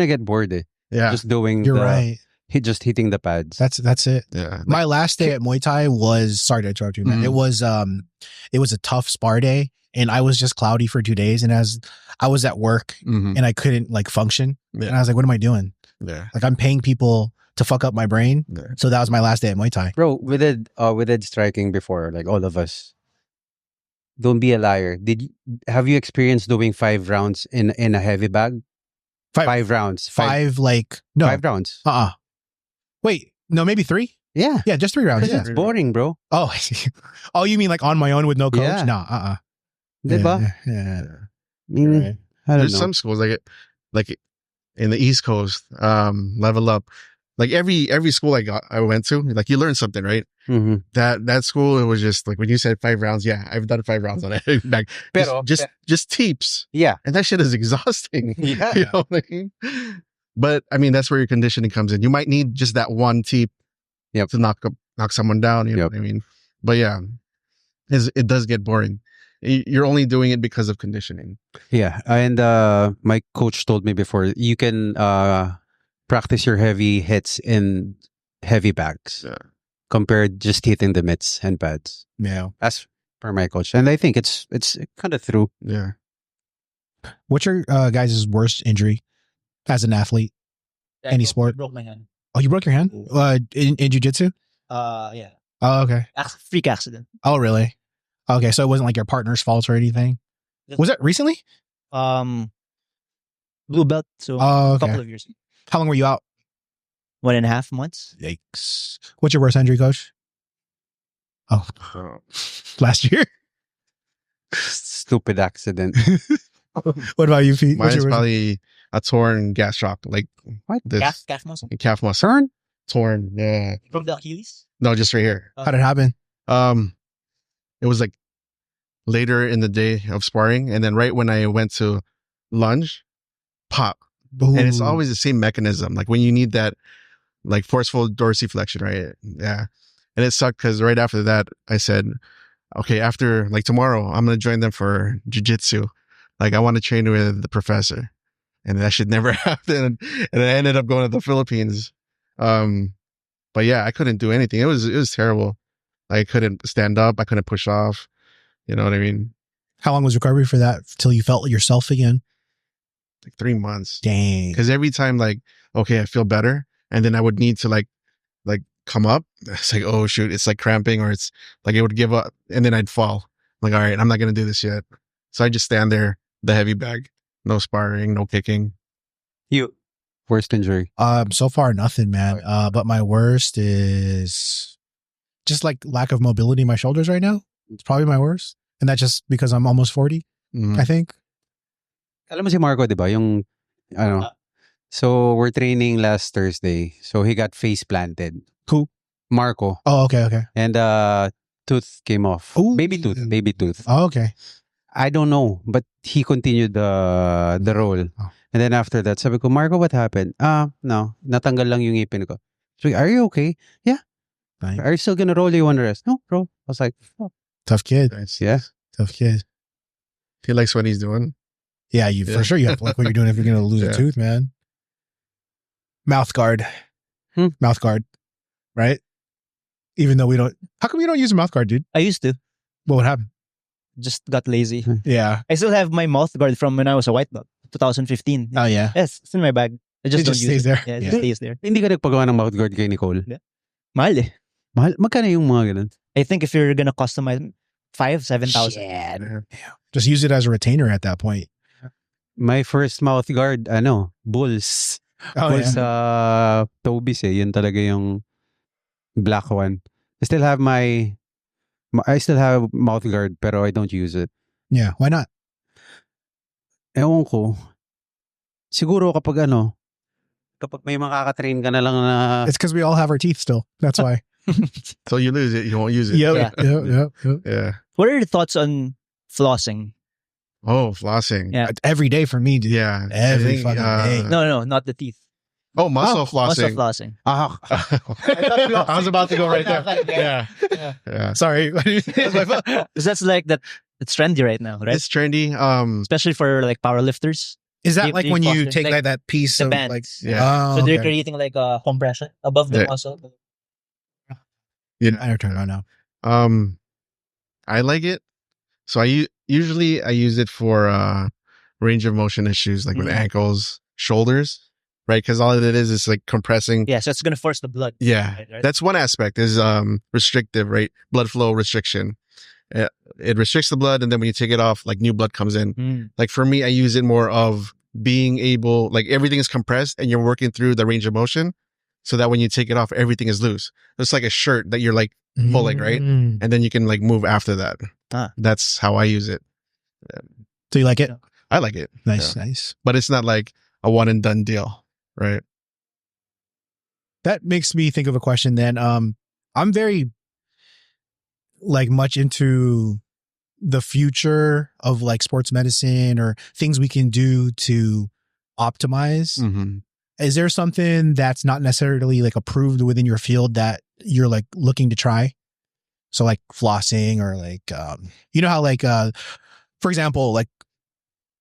get bored, eh. Yeah. Just doing You're the, right. just hitting the pads. That's it. Yeah. My last day at Muay Thai was, sorry to interrupt you, man. It was a tough spar day, and I was just cloudy for 2 days, and as I was at work Mhm. and I couldn't like function, Yeah. and I was like, what am I doing? Yeah. Like, I'm paying people to fuck up my brain. Yeah. So that was my last day at Muay Thai. Bro, we did striking before, like all of us. Don't be a liar. Have you experienced doing 5 rounds in a heavy bag? 5 rounds. Like, no. 5 rounds. Wait, no, maybe 3? Yeah. Yeah, just 3 rounds. Because Yeah. it's boring, bro. Oh, I see. Oh, you mean like on my own with no coach? Yeah. No, Diba? Yeah. I mean, Right. I don't There's know. some schools like in the East Coast, Level Up. Like every school I went to, like you learn something, right? Mhm. That school, it was just like when you said 5 rounds. Yeah, I've done 5 rounds on it. Back, Pero- just teeps, Yeah. and that shit is exhausting. Yeah. You know what I mean? But I mean, that's where your conditioning comes in. You might need just that one teep Yep. to knock someone down. You know Yep. what I mean? But yeah, it does get boring. You're only doing it because of conditioning. Yeah. And my coach told me before, you can practice your heavy hits in heavy bags Yeah. compared just hitting the mitts and pads. Yeah. That's per my coach. And I think it's kind of true. Yeah. What's your guys' worst injury as an athlete? Any sport? I broke my hand. Oh, you broke your hand? In jiu-jitsu? Yeah. Oh, okay. Freak accident. Oh, really? Okay, so it wasn't like your partner's fault or anything? Was it recently? Blue belt. So Oh, a okay. couple of years. How long were you out? 1.5 months. Yikes. What's your worst injury, coach? Oh, So, last year? Stupid accident. What about you, Pete? What's mine's your worst? probably a torn gastroc, like What? this Calf muscle. calf muscle. Turn? Torn. Yeah. Broke the Achilles. No, just right here. How'd it happen? It was like later in the day of sparring, and then right when I went to lunge, pop. And it's Ooh. always the same mechanism. Like when you need that like forceful dorsiflexion, right? Yeah. And it sucked because right after that, I said, okay, after like tomorrow, I'm going to join them for jujitsu. Like I want to train with the professor. And that should never happen. And I ended up going to the Philippines. But yeah, I couldn't do anything. It was terrible. I couldn't stand up. I couldn't push off. You know what I mean? How long was recovery for that till you felt yourself again? Like 3 months. Dang. Because every time, like, okay, I feel better, and then I would need to like come up. It's like, oh shoot, it's like cramping, or it's like it would give up, and then I'd fall. I'm like, all right, I'm not gonna do this yet. So I just stand there, the heavy bag, no sparring, no kicking. You. Worst injury. So far nothing, man. But my worst is just like lack of mobility in my shoulders right now. It's probably my worst. And that's just because I'm almost 40, Mhm. I think. Alam mo si Marco, di ba? Yung, ano. So, we're training last Thursday. So, he got face planted. Who? Marco. Oh, okay. And tooth came off. Ooh. Baby tooth. Oh, okay. I don't know, but he continued the roll. Oh. And then after that, sabi ko, Marco, what happened? No. Natanggal lang yung ngipin ko. So, are you okay? Yeah. Nice. Are you still gonna roll? You want to rest? No, bro. I was like, oh. Tough kid. Nice. Yeah. Tough kid. He likes what he's doing. Yeah, Yeah. for sure you have to like what you're doing if you're going to lose a Yeah. tooth, man. Mouth guard. Hmm. Mouth guard. Right? Even though we don't. How come you don't use a mouth guard, dude? I used to. What would happen? Just got lazy. Yeah. I still have my mouth guard from when I was a white belt, 2015. Oh, yeah. Yes, it's in my bag. I just It don't just use stays it. there. Yeah, it Yeah. just stays there. Hindi ka nagpagawa ng mouth guard kay Nicole? Mahal eh. Mahal? Magkano yung mga ganun? I think if you're gonna customize 7,000. Yeah. Just use it as a retainer at that point. My first mouth guard, Bulls. Oh, Bulls yeah. Tobis eh. Yun talaga yung black one. I still have mouth guard pero I don't use it. Yeah. Why not? Ewan ko. Siguro kapag kapag may makakatrain ka na lang na It's because we all have our teeth still. That's why. So you lose it, you won't use it. Yep. Yep. Yeah. What are your thoughts on flossing? Oh, flossing. Yeah. Every day for me, dude. Yeah. Every fucking day. No, not the teeth. Oh, muscle Muscle flossing. flossing. I was about to go right there. Yeah. Yeah. Sorry. That's my fault. Because that's like that. It's trendy right now, right? It's trendy. Especially for like powerlifters. Is that like when you foster, take like that piece the of bands. like? Yeah. Oh, So they're okay. creating like a compression above the Yeah. muscle. You know, I don't know. I like it. So usually I use it for range of motion issues like with ankles, shoulders, right? Because all it is like compressing. Yeah, so it's gonna force the blood. Yeah, right? that's one aspect is restrictive, right? Blood flow restriction. It restricts the blood, and then when you take it off, like new blood comes in. Like for me, I use it more of being able, like everything is compressed, and you're working through the range of motion, so that when you take it off, everything is loose. It's like a shirt that you're like pulling, right? And then you can like move after that. That's how I use it. So you like it? I like it. Nice, Yeah. nice. But it's not like a one and done deal, right? That makes me think of a question then. I'm very like much into the future of like sports medicine or things we can do to optimize. Mm-hmm. Is there something that's not necessarily like approved within your field that you're like looking to try? So like flossing or like, you know how like, for example, like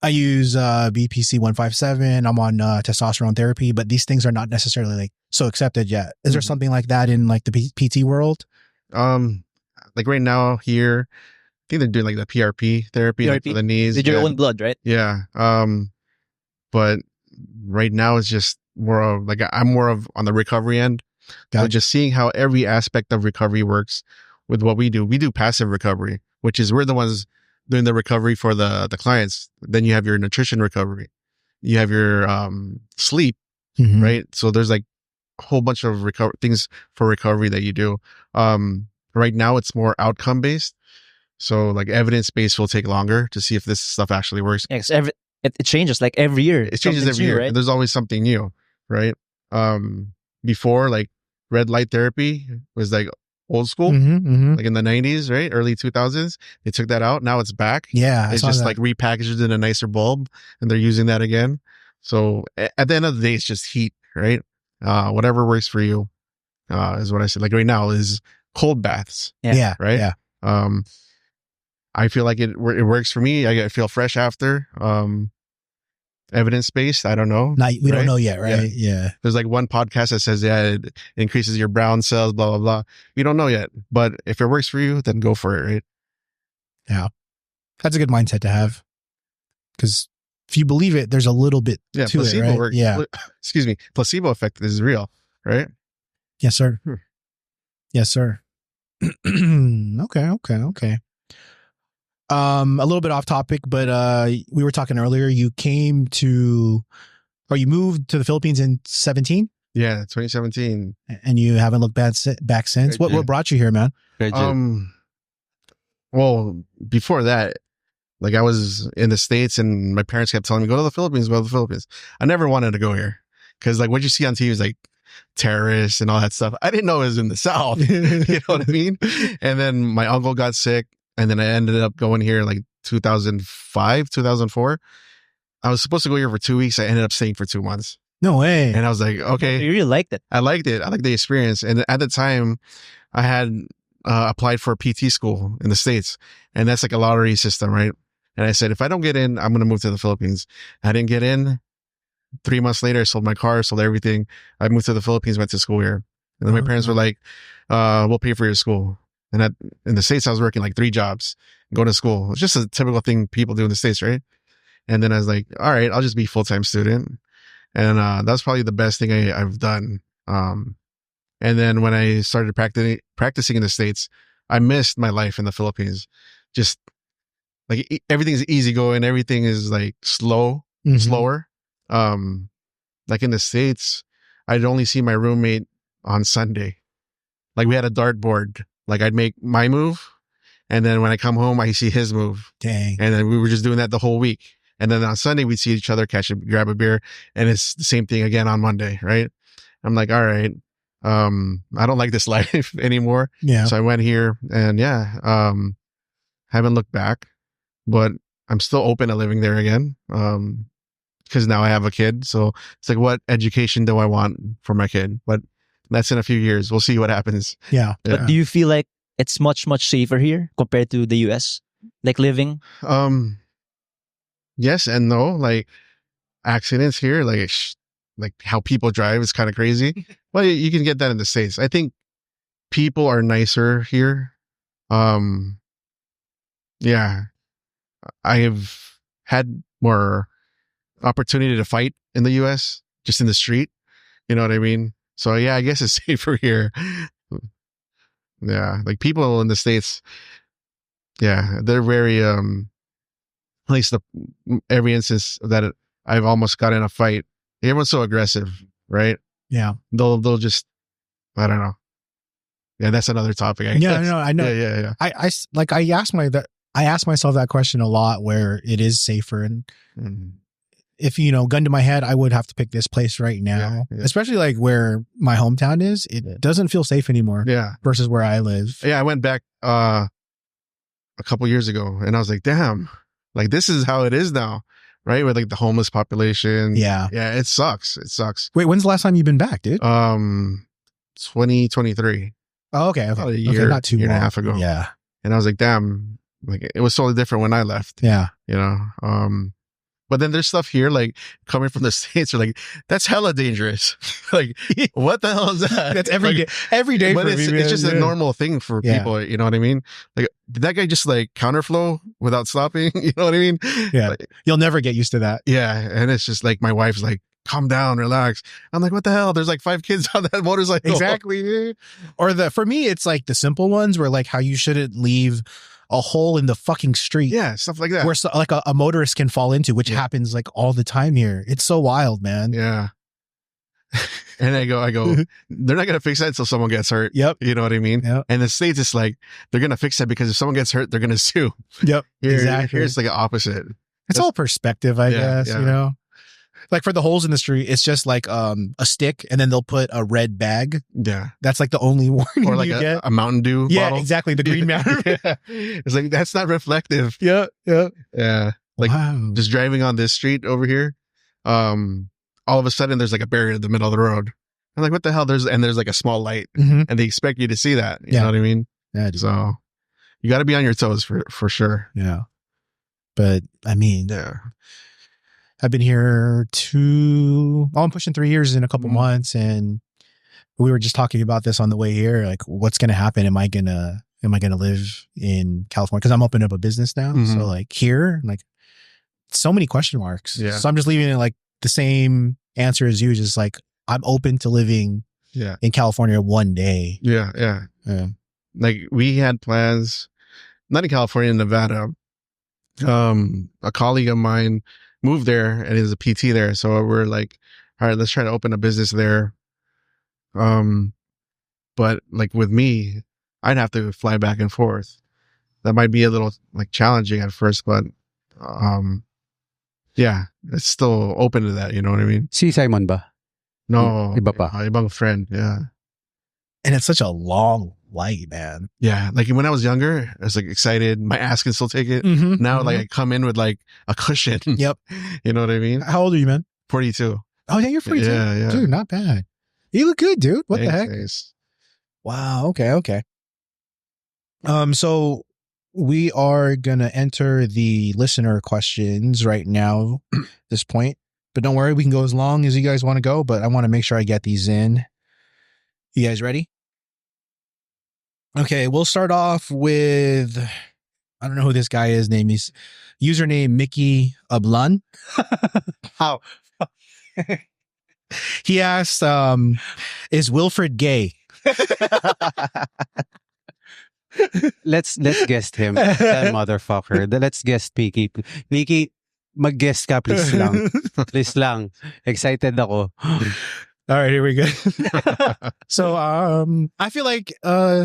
I use BPC 157. I'm on testosterone therapy, but these things are not necessarily like so accepted yet. Is there something like that in like the PT world? Like right now here, I think they're doing like the PRP therapy like, for the knees. With your own blood, right? Yeah. But right now it's just more of like I'm more of on the recovery end. Gotcha. So just seeing how every aspect of recovery works with what we do. We do passive recovery, which is we're the ones doing the recovery for the clients. Then you have your nutrition recovery. You have your sleep, right? So there's like a whole bunch of things for recovery that you do. Right now it's more outcome based. So like evidence based will take longer to see if this stuff actually works. Yeah, it changes like every year. It changes every year. Right? And there's always something new, right? Before like red light therapy was like old school, like in the 90s, right? Early 2000s. They took that out. Now it's back. Yeah. It's just like repackaged in a nicer bulb and they're using that again. So at the end of the day, it's just heat, right? Whatever works for you is what I said. Like right now is cold baths. Yeah. Right. Yeah. I feel like it works for me. I feel fresh after. Evidence based. I don't know. We don't know yet, right? Yeah. There's like one podcast that says, yeah, it increases your brown cells, blah, blah, blah. We don't know yet. But if it works for you, then go for it, right? Yeah. That's a good mindset to have. Because if you believe it, there's a little bit to placebo it, right? works. Yeah. Excuse me. Placebo effect is real, right? Yes, sir. Yes, sir. Okay. A little bit off topic, but we were talking earlier. You moved to the Philippines in 17? Yeah, 2017. And you haven't looked back since. What brought you here, man? Well, before that, like I was in the States and my parents kept telling me, go to the Philippines, go to the Philippines. I never wanted to go here because like what you see on TV is like terrorists and all that stuff. I didn't know it was in the South. You know what I mean? And then my uncle got sick. And then I ended up going here like 2005, 2004. I was supposed to go here for 2 weeks. I ended up staying for 2 months. No way. And I was like, okay. You really liked it. I liked it. I liked the experience. And at the time, I had applied for a PT school in the States. And that's like a lottery system, right? And I said, if I don't get in, I'm going to move to the Philippines. I didn't get in. 3 months later, I sold my car, sold everything. I moved to the Philippines, went to school here. And then my parents were like, we'll pay for your school. And in the States, I was working like 3 jobs, going to school. It's just a typical thing people do in the States, right? And then I was like, all right, I'll just be a full-time student. And that's probably the best thing I've done. And then when I started practicing in the States, I missed my life in the Philippines. Just like everything's easygoing. Everything is like slower. Like in the States, I'd only see my roommate on Sunday. Like we had a dartboard. Like I'd make my move, and then when I come home, I see his move. Dang. And then we were just doing that the whole week. And then on Sunday, we'd see each other, grab a beer, and it's the same thing again on Monday, right? I'm like, all right, I don't like this life anymore. Yeah. So I went here, and haven't looked back, but I'm still open to living there again. Because now I have a kid, so it's like, what education do I want for my kid? But that's in a few years. We'll see what happens. Yeah. But do you feel like it's much, much safer here compared to the US? Like living? Yes and no. Like, accidents here, like how people drive is kind of crazy. Well, you can get that in the States. I think people are nicer here. Yeah, I have had more opportunity to fight in the US, just in the street. You know what I mean? So yeah, I guess it's safer here. Yeah, like people in the States, yeah, they're very at least every instance that I've almost got in a fight, everyone's so aggressive, right? Yeah. They'll just, I don't know. Yeah, that's another topic. I guess. No, I know. Yeah. I ask myself that question a lot, where it is safer, and Mhm. if gun to my head, I would have to pick this place right now, Yeah. especially like where my hometown is. It doesn't feel safe anymore. Yeah. Versus where I live. Yeah, I went back a couple years ago, and I was like, damn, like this is how it is now, right? With like the homeless population. Yeah. It sucks. It sucks. Wait, when's the last time you've been back, dude? 2023. Oh, okay. About a Okay, year, not too year long. and a half ago. Yeah. And I was like, damn, like it was totally different when I left. Yeah. You know. But then there's stuff here like coming from the States are like, that's hella dangerous. Like, what the hell is that? That's every Like, day. Every day but for it's, me. it's just man. a normal thing for Yeah. people. You know what I mean? Like, did that guy just like counterflow without stopping? You know what I mean? Yeah. Like, You'll never get used to that. yeah. And it's just like, my wife's like, calm down, relax. I'm like, what the hell? There's like 5 kids on that motorcycle. Exactly. Dude. Or for me, it's like the simple ones where like how you shouldn't leave a hole in the fucking street. Yeah. Stuff like that. Where like a motorist can fall into, which Yeah. happens like all the time here. It's so wild, man. Yeah. And I go, they're not going to fix that until someone gets hurt. Yep. You know what I mean? Yep. And the States, it's like, they're going to fix that because if someone gets hurt, they're going to sue. Yep. Exactly. Here's like an opposite. It's all perspective, I guess, yeah. Like for the holes in the street, it's just like a stick, and then they'll put a red bag. Yeah. That's like the only warning Or like you get. a Mountain Dew Yeah, bottle. exactly. The green Mountain. Yeah. It's like, that's not reflective. Yeah. Yeah. Like wow. just driving on this street over here, all of a sudden there's like a barrier in the middle of the road. I'm like, what the hell? There's like a small light, Mhm. and they expect you to see that. You Yeah. know what I mean? Yeah, dude. So you got to be on your toes for sure. Yeah. But I mean, Yeah. I've been here I'm pushing 3 years in a couple months, and we were just talking about this on the way here. Like, what's going to happen? Am I going to live in California? Cause I'm opening up a business now. Mhm. So like here, like so many question marks. Yeah. So I'm just leaving it like the same answer as you. Just like, I'm open to living Yeah. in California one day. Yeah. Yeah. Like we had plans, not in California, in Nevada. A colleague of mine moved there and is a PT there. So we're like, all right, let's try to open a business there. But like with me, I'd have to fly back and forth. That might be a little like challenging at first, but yeah, it's still open to that. You know what I mean? Si Simon ba? No, Iba pa. Ibang friend. Yeah. And it's such a long flight, man. Yeah. Like when I was younger, I was like excited. My ass can still take it. Mm-hmm. Now, like I come in with like a cushion. Yep. You know what I mean? How old are you, man? 42. Oh yeah, you're free too. Yeah. Dude, not bad. You look good, dude. What the heck? Thanks. Wow. Okay. So we are gonna enter the listener questions right now. At this point, but don't worry, we can go as long as you guys want to go. But I want to make sure I get these in. You guys ready? Okay, we'll start off with, I don't know who this guy is. He's username Mickey Ablan. How? He asked, is Wilfred gay? Let's guest him. That motherfucker. Let's guest Mickey. Mickey, mag-guest ka please lang. Please lang. Excited ako. All right, here we go. So, I feel like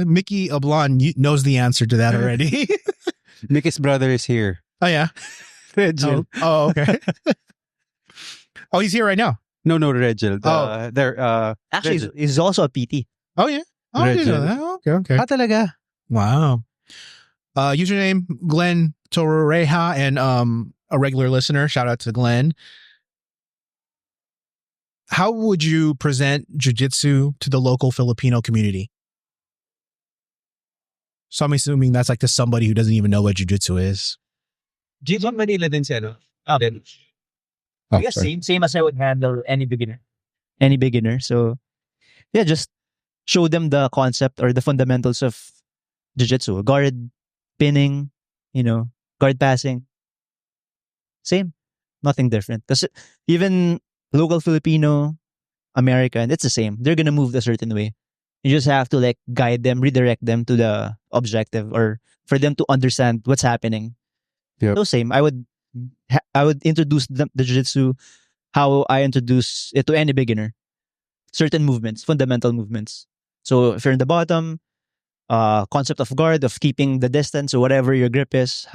Mickey Ablan knows the answer to that already. Mickey's brother is here. Oh yeah. Regil. Oh, okay. Oh, he's here right now. No, Regil. Oh. Actually, Regil. he's also a PT. Oh yeah. Oh, I didn't know that. Okay. Ah, talaga? Wow. Username Glenn Torreja, and a regular listener. Shout out to Glenn. How would you present jiu-jitsu to the local Filipino community? So I'm assuming that's like to somebody who doesn't even know what jiu-jitsu is. Jiu-jitsu Manila din siya, no? Din. Oh, I guess sorry. same as I would handle any beginner. Any beginner. So yeah, just show them the concept or the fundamentals of jiu-jitsu. Guard, pinning, guard passing. Same. Nothing different. Because even local Filipino, American, it's the same. They're gonna move a certain way. You just have to like guide them, redirect them to the objective, or for them to understand what's happening. Yep. So same. I would introduce the jiu-jitsu how I introduce it to any beginner. Certain movements, fundamental movements. So if you're in the bottom, concept of guard, of keeping the distance or whatever your grip is,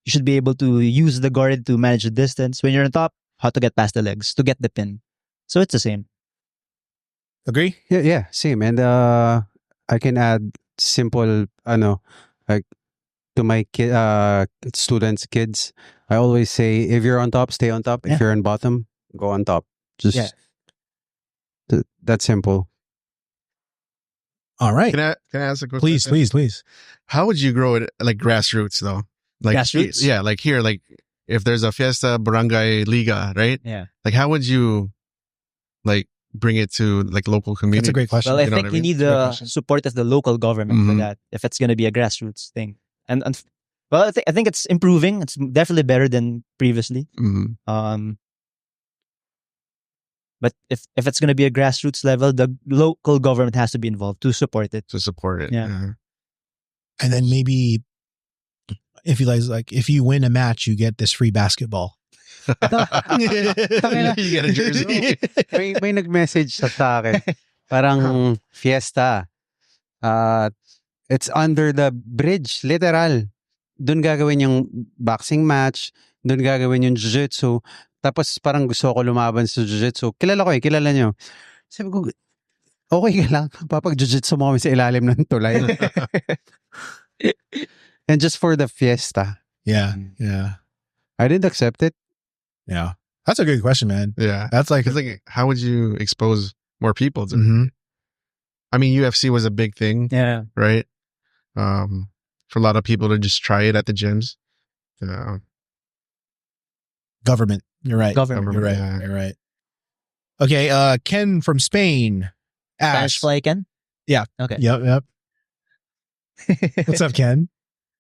you should be able to use the guard to manage the distance. When you're on top, how to get past the legs, to get the pin. So it's the same. Agree? Yeah, same. And I can add simple, like to my students, kids. I always say, if you're on top, stay on top. If Yeah. you're on bottom, go on top. Just Yeah. that simple. All right. Can I ask a quick Please, question? please. How would you grow it like grassroots though? Like Grassroots? Yeah, like here, like if there's a fiesta barangay liga, right? Yeah. Like how would you like bring it to like local community? That's a great question. Well, I You know think what I you mean? need Great the question. support of the local government for Mhm. that. If it's going to be a grassroots thing, and well, I think it's improving. It's definitely better than previously. Mhm. But if it's going to be a grassroots level, the local government has to be involved to support it. To support it. Yeah. And then maybe if you guys like, if you win a match, you get this free basketball. You get a jersey. May nag-message sa akin. Parang fiesta. It's under the bridge, literal. Doon gagawin yung boxing match, doon gagawin yung jiu-jitsu. Tapos parang gusto ko lumaban sa jiu-jitsu. Kilala ko kilala nyo. Sabi ko, okay ka lang. Papag-jiu-jitsu mo kami sa ilalim ng tulay. And just for the fiesta. Yeah. Yeah. I didn't accept it. Yeah. That's a good question, man. Yeah. That's like, It's like how would you expose more people to Mhm. I mean UFC was a big thing, Yeah. right? For a lot of people to just try it at the gyms. government. You're right. Government. You're right. Yeah. You're right. Okay. Ken from Spain Spanish asks. fly, Ken? Yeah. Okay. Yep. What's up, Ken?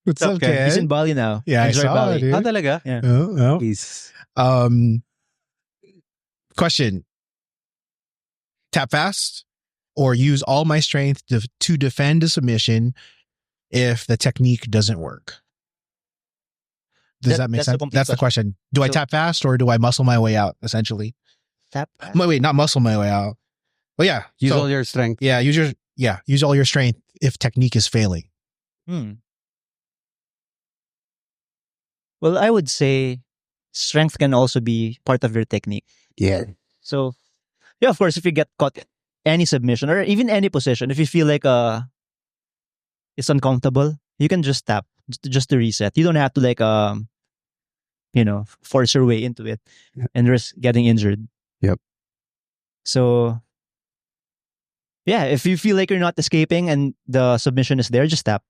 What's up, Ken? He's in Bali now. Yeah, I Enjoy saw Bali. it, dude. Talaga? Yeah. Oh. Please. Question. Tap fast or use all my strength to defend a submission if the technique doesn't work? Does that make That's the sense? complete That's the question. Do I So- tap fast or do I muscle my way out, essentially? Tap. Wait, not muscle my way out. Well, yeah. Use So- all your strength. yeah, use all your strength if technique is failing. Well, I would say strength can also be part of your technique. Yeah. So, yeah, of course, if you get caught in any submission or even any position, if you feel like it's uncomfortable, you can just tap just to reset. You don't have to like force your way into it Yeah. and risk getting injured. Yep. So, yeah, if you feel like you're not escaping and the submission is there, just tap.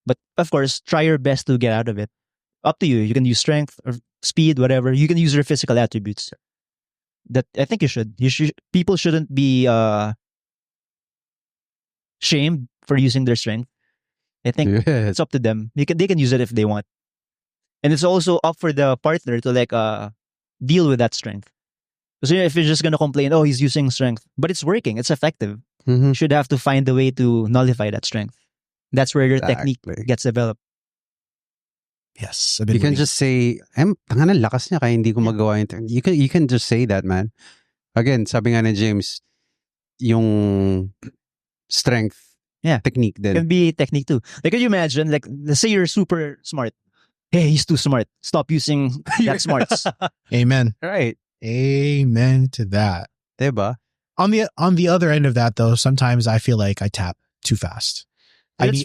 But of course, try your best to get out of it. Up to you. You can use strength or speed, whatever. You can use your physical attributes. That I think you should. People shouldn't be shamed for using their strength. I think Yes. it's up to them. They can use it if they want. And it's also up for the partner to like deal with that strength. Because if you're just gonna complain, oh, he's using strength, but it's working, it's effective. Mhm. You should have to find a way to nullify that strength. That's where your technique Exactly. gets developed. Yes. You can just say, tangan ang lakas niya kaya hindi ko magawa yung turn." You can just say that, man. Again, sabi nga ni James, yung strength, Yeah. technique It din. can be technique too. Like, can you imagine, like, let's say you're super smart. Hey, he's too smart. Stop using that smarts. Amen. Right. Amen to that. Diba? On the other end of that, though, sometimes I feel like I tap too fast.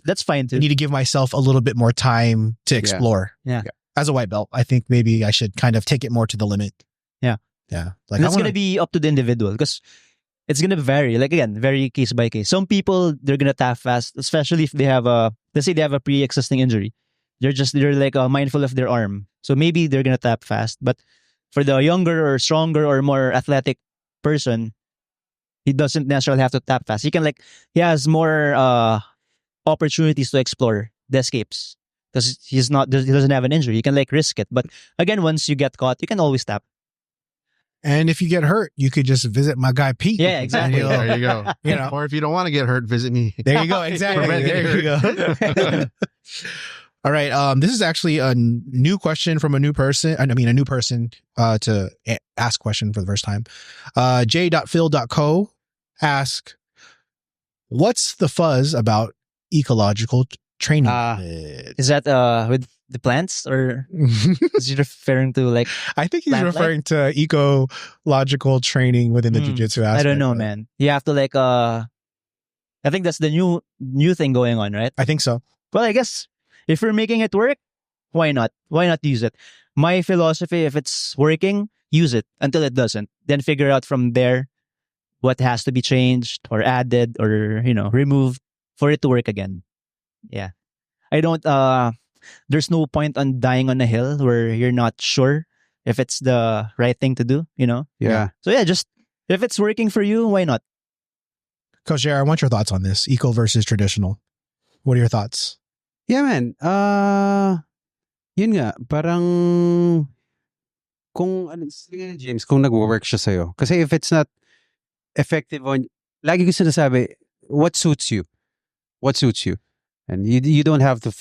That's fine I too. need to give myself a little bit more time to explore. Yeah. As a white belt, I think maybe I should kind of take it more to the limit. Yeah. Yeah. And it's going to be up to the individual because it's going to vary. Like, again, very case by case. Some people, they're going to tap fast, especially if they have let's say they have a pre-existing injury. They're like mindful of their arm. So maybe they're going to tap fast. But For the younger or stronger or more athletic person, he doesn't necessarily have to tap fast. He has more opportunities to explore the escapes because he doesn't have an injury. You can like risk it. But again, once you get caught, you can always tap. And if you get hurt, you could just visit my guy Pete. Yeah, exactly. And There you go. You know. Or if you don't want to get hurt, visit me. There you go. Exactly. Prevent There you go. All right. This is actually a new question from a new person. I mean, a new person to ask question for the first time. J.Phil.co ask, what's the fuzz about ecological training? Is that with the plants or is he referring to like I think he's plant referring to ecological training within the jiu-jitsu aspect. I don't know, but man. You have to like I think that's the new thing going on, right? I think so. Well, I guess if we're making it work, why not? Why not use it? My philosophy, if it's working, use it until it doesn't. Then figure out from there what has to be changed or added or, removed for it to work again. Yeah. I don't there's no point on dying on a hill where you're not sure if it's the right thing to do, Yeah. So yeah, just if it's working for you, why not? Coach Jared, I want your thoughts on this. Eco versus traditional. What are your thoughts? Yeah, man. Yun nga, parang kung sige nga, James, kung nag-work siya sa'yo. Kasi if it's not effective on, lagi ko sinasabi, what suits you? What suits you? And you don't have to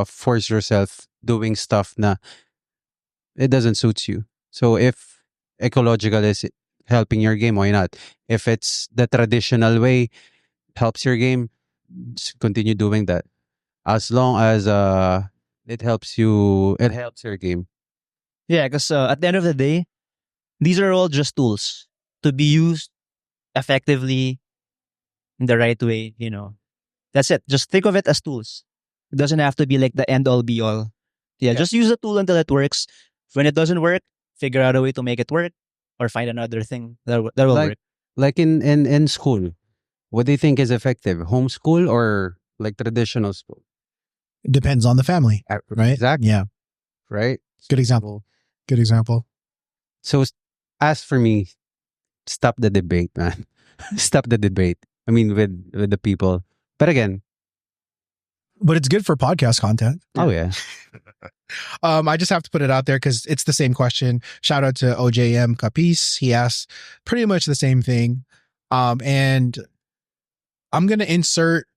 force yourself doing stuff na it doesn't suit you. So if ecological is helping your game, why not? If it's the traditional way helps your game, just continue doing that. As long as it helps your game. Yeah, because at the end of the day, these are all just tools to be used effectively in the right way, That's it. Just think of it as tools. It doesn't have to be like the end all be all. Yeah, just use the tool until it works. When it doesn't work, figure out a way to make it work or find another thing that will work. Like in school, what do you think is effective? Homeschool or like traditional school? It depends on the family, right? Exactly. Yeah. Right? Good example. Good example. So as for me, stop the debate, man. Stop the debate. I mean, with the people. But again, but it's good for podcast content. Oh yeah. I just have to put it out there because it's the same question. Shout out to OJM Capis. He asked pretty much the same thing. And I'm gonna insert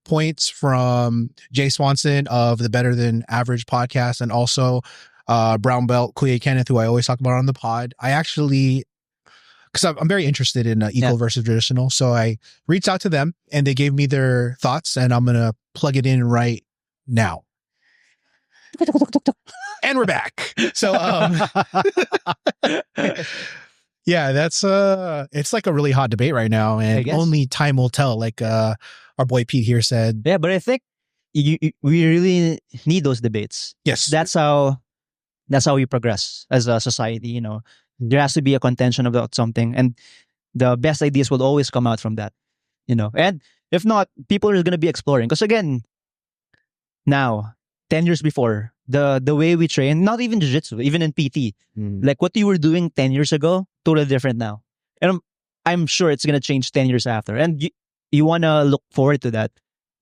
points from Jay Swanson of the Better Than Average podcast and also brown belt Kuya Kenneth, who I always talk about on the pod. I actually, because I'm very interested in eco versus traditional, so I reached out to them and they gave me their thoughts, and I'm gonna plug it in right now. And we're back. So yeah, that's it's like a really hot debate right now, and only time will tell, like our boy Pete here said. Yeah, but I think we really need those debates. Yes. That's how we progress as a society, There has to be a contention about something, and the best ideas will always come out from that, And if not, people are going to be exploring. Because again, now, 10 years before, the way we train, not even jiu-jitsu, even in PT, like what you were doing 10 years ago, totally different now. And I'm sure it's going to change 10 years after. And you want to look forward to that.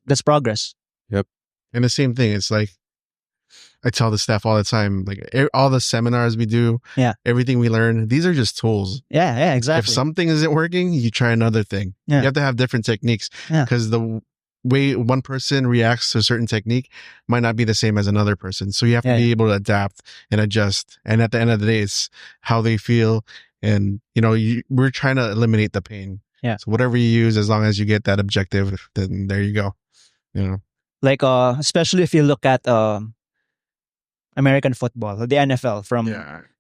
That's progress. Yep. And the same thing, it's like, I tell the staff all the time, like all the seminars we do, everything we learn, these are just tools. Yeah, exactly. If something isn't working, you try another thing. You have to have different techniques because the way one person reacts to a certain technique might not be the same as another person. So you have to be able to adapt and adjust. And at the end of the day, it's how they feel. And, we're trying to eliminate the pain. Yeah. So whatever you use, as long as you get that objective, then there you go. Like, especially if you look at American football, the NFL, from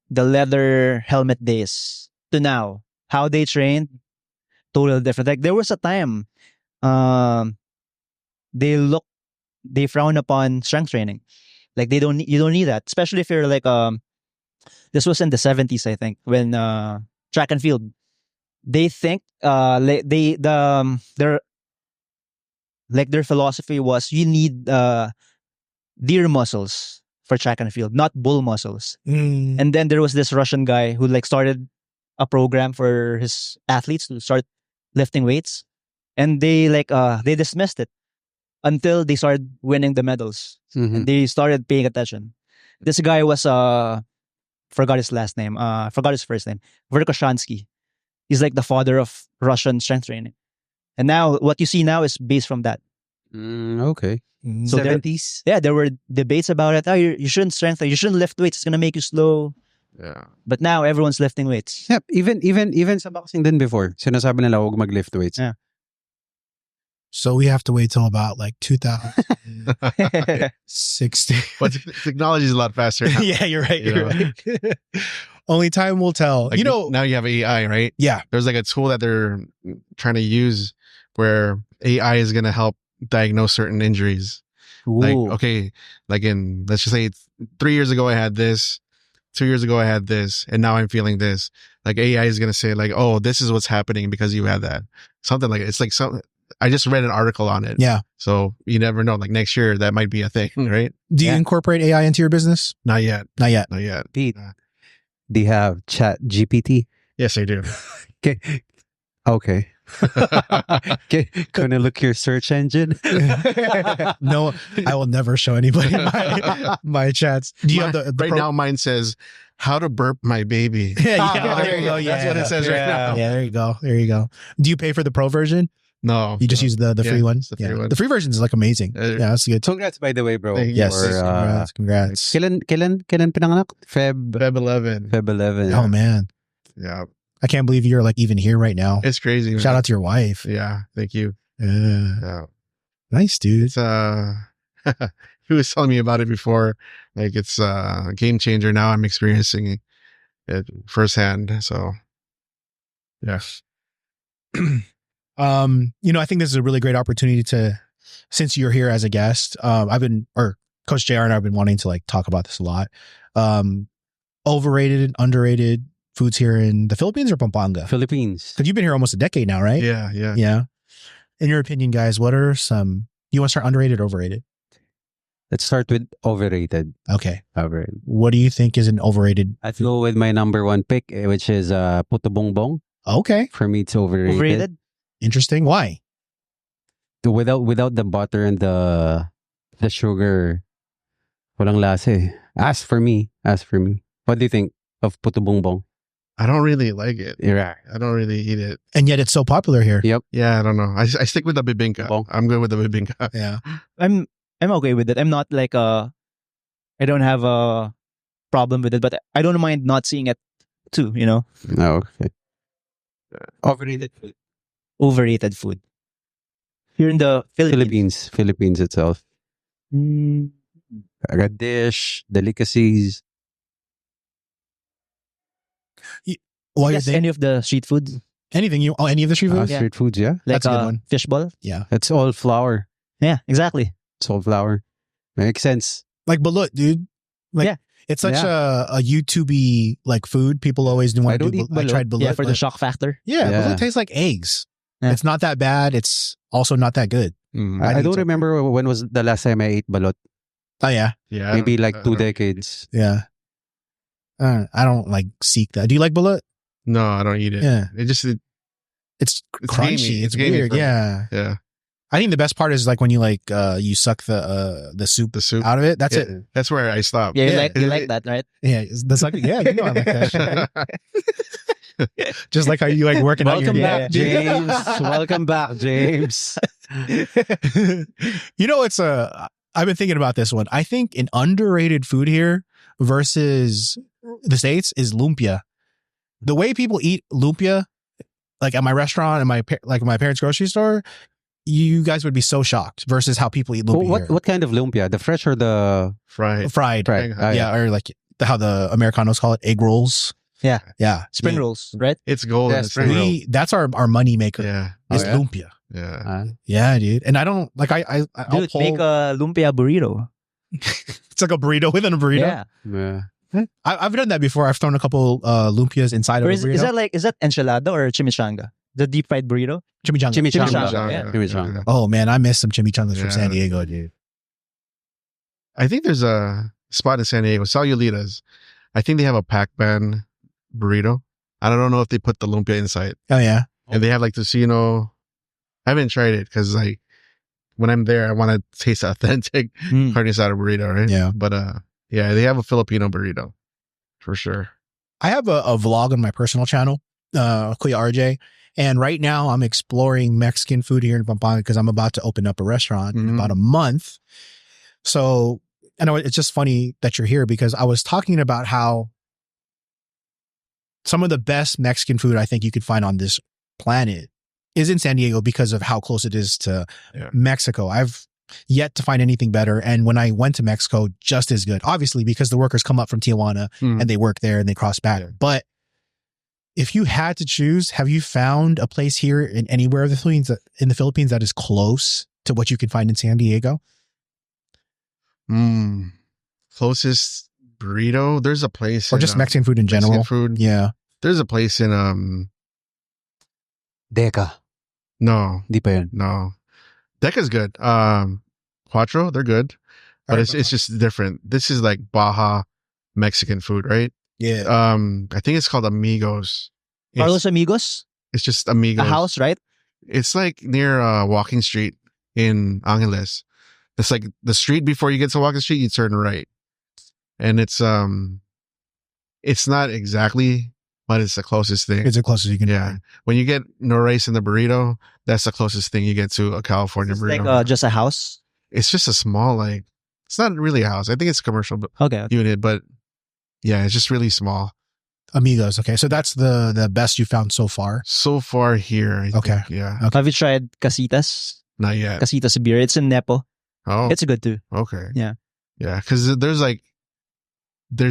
the leather helmet days to now, how they trained, totally different. Like there was a time, they frown upon strength training. Like you don't need that, especially if you're like this was in the 70s, I think, when track and field, they think their philosophy was you need deer muscles for track and field, not bull muscles. Mm. And then there was this Russian guy who like started a program for his athletes to start lifting weights, and they dismissed it until they started winning the medals. Mhm. And they started paying attention. This guy was forgot his last name, forgot his first name, Verkhoshansky. He's like the father of Russian strength training. And now what you see now is based from that. Okay. So there- 70s. Yeah, there were debates about it. Oh, you shouldn't strengthen, you shouldn't lift weights. It's gonna make you slow. Yeah. But now everyone's lifting weights. Yep, even sa boxing din before. Sinasabi nila huwag mag-lift weights. Yeah. So we have to wait till about like 2060. But technology is a lot faster now. Yeah, you're right. You You're know? right. Only time will tell. Like, now you have AI, right? Yeah. There's like a tool that they're trying to use where AI is going to help diagnose certain injuries. Like, Ooh. okay, like let's just say 3 years ago I had this, 2 years ago I had this, and now I'm feeling this. Like AI is going to say like, oh, this is what's happening because you had that. Something like it's like something. I just read an article on it. Yeah. So you never know. Like next year that might be a thing, right? Do you Yeah. incorporate AI into your business? Not yet. Not yet. Not yet. Pete, they have chat GPT. Yes, I do. Okay. Okay. Okay. Gonna look your search engine. No, I will never show anybody my chats. Do you have the right now mine says how to burp my baby. Yeah, there you go. Yeah, That's what it says right now. Yeah, there you go. There you go. Do you pay for the pro version? No. You just use the Yeah, free one? it's the free Yeah. one. The free version is like amazing. Uh, Yeah, that's good. Congrats, by the way, bro. Thank you. Yes. For, Congrats. kailan pinanganak? Feb Feb 11. 11. Oh man. Yeah. I can't believe you're like even here right now. It's crazy. man. Shout out to your wife. Yeah. Thank you. Yeah. Yeah. Nice, dude. It's he was telling me about it before. Like it's a game changer. Now I'm experiencing it firsthand. So yeah. I think this is a really great opportunity to, since you're here as a guest, Coach JR and I have been wanting to like talk about this a lot. Overrated and underrated foods here in the Philippines or Pampanga? Philippines. Because you've been here almost a decade now, right? Yeah. Yeah. Yeah. In your opinion, guys, what are some, you want to start underrated or overrated? Let's start with overrated. Okay. Overrated. What do you think is an overrated? I'd go with my number one pick, which is puto bongbong. Okay. For me, it's overrated. Overrated? Interesting. Why? Without the butter and the sugar, walang lasa eh. As for me. What do you think of puto bongbong? I don't really like it. Yeah. I don't really eat it. And yet it's so popular here. Yep. Yeah. I don't know. I stick with the bibingka. Bong. I'm good with the bibingka. Yeah. I'm okay with it. I'm not like I don't have a problem with it, but I don't mind not seeing it too, you know? No, okay. Overrated food. Overrated food. Here in the Philippines. Philippines itself. Mm, A dish, delicacies. While you're yes, thinking, any of the street foods. any of the street food? Yeah. Street foods, yeah. Like That's a good one. fishball. Yeah. It's all flour. Yeah, exactly. It's all flour. Makes sense. Like balut, dude. Like, Yeah. It's such a YouTube-y like food. People always want I to don't do. eat I tried balut. Yeah, for the but- shock factor. Yeah, Yeah. balut tastes like eggs. Yeah. It's not that bad. It's also not that good. Mm. I I think don't so. remember when was the last time I ate balot. Oh yeah, Yeah. Maybe like I 2 don't- decades. yeah. I don't like seek that. Do you like balut? No, I don't eat it. Yeah, It's it's It's crunchy. gamey. It's It's gamey weird. for me. Yeah, yeah. I think the best part is like when you like you suck the soup The soup. out of it. That's Yeah, it. That's where I stop. Yeah, Yeah. you like that, right? Yeah, the suck. Yeah, you know I like that shit. Just like how you like working out your Welcome Yeah. back, James. Welcome back, James. You know, I've been thinking about this one. I think an underrated food here versus the States is lumpia. The way people eat lumpia, like at my restaurant and my parents' grocery store, you guys would be so shocked versus how people eat lumpia here. What kind of lumpia? The fresh or the Fried. Fried. fried? Ah, Yeah, or like how the Americanos call it, egg rolls. Yeah. Yeah. Spring Yeah. rolls, right? It's golden. Yeah, It's spring roll. That's our money maker. Yeah. Is Oh, yeah? lumpia. Yeah. Yeah, dude. And I don't like I'll Dude, make a lumpia burrito. it's like a burrito within a burrito. Yeah. yeah. I've done that before. I've thrown a couple lumpias inside of Or a is burrito. that enchilada or chimichanga? The deep fried burrito? Chimichanga. Chimichanga. Chimichanga. Chimichanga. Oh man, I miss some chimichangas from Yeah. San Diego, dude. I think there's spot in San Diego, Salulitas. I think they have a Pac-Man burrito. I don't know if they put the lumpia inside. Oh yeah. And they have like tocino. I haven't tried it because like when I'm there, I want to taste authentic carne asada burrito, right? Yeah. But yeah, they have a Filipino burrito for sure. I have a vlog on my personal channel, Kuya RJ. And right now I'm exploring Mexican food here in Pampanga because I'm about to open up a restaurant in about a month. So I know it's just funny that you're here because I was talking about how some of the best Mexican food I think you could find on this planet is in San Diego because of how close it is to Mexico. I've yet to find anything better. And when I went to Mexico, just as good, obviously, because the workers come up from Tijuana and they work there and they cross back. But if you had to choose, have you found a place here in anywhere of the Philippines that is close to what you can find in San Diego? Closest burrito. There's a place, or just Mexican food in general. Mexican food. Yeah. There's a place in Deca. No, Di pa yun. no. Deca's good. Cuatro, they're good, but it's just different. This is like Baja Mexican food, right? Yeah. I think it's called Amigos. Carlos Amigos, It's just Amigos. a house, right? It's like near Walking Street in Angeles. It's like the street before you get to Walking Street, you turn right, and it's not exactly, but it's the closest thing. It's the closest you can Yeah. find. When you get no rice in the burrito, that's the closest thing you get to a California It's burrito. like just a house. It's just a small, like, it's not really a house. I think it's a commercial Okay. unit, but yeah, it's just really small. Amigos. Okay. So that's the best you found so far. So far here. I Okay. think, yeah. Have you tried Casitas? Not yet. Casitas beer. It's in Nepo. Oh, It's good too. okay. Yeah. Yeah. Cause there's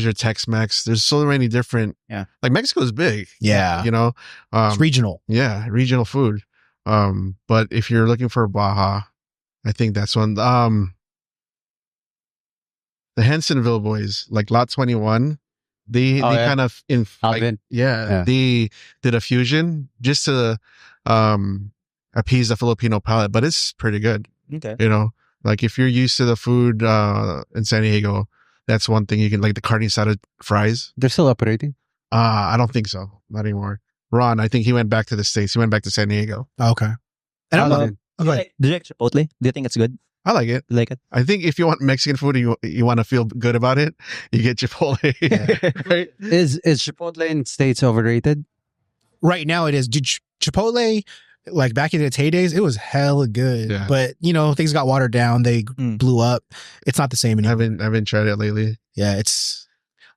your Tex-Mex. There's so many different, like Mexico is big. Yeah. You know, It's regional. yeah, regional food. But if you're looking for Baja, I think that's one. The Hensonville boys, like Lot 21, they kind of Alvin. they did a fusion just to appease the Filipino palate, but it's pretty good. Okay. You know, like if you're used to the food in San Diego, that's one thing you can, like the carne asada fries. They're still operating? I don't think so. Not anymore. Ron, I think he went back to the States. He went back to San Diego. Okay. And I'm Alvin. go ahead. Do you like Chipotle? Do you think it's good? I like it. You like it? I think if you want Mexican food and you want to feel good about it, you get Chipotle. Right? Is Chipotle in States overrated? Right now it is. Chipotle, like back in its heydays, it was hella good. Yeah. But you know, things got watered down. They blew up. It's not the same I anymore. haven't tried it lately. Yeah,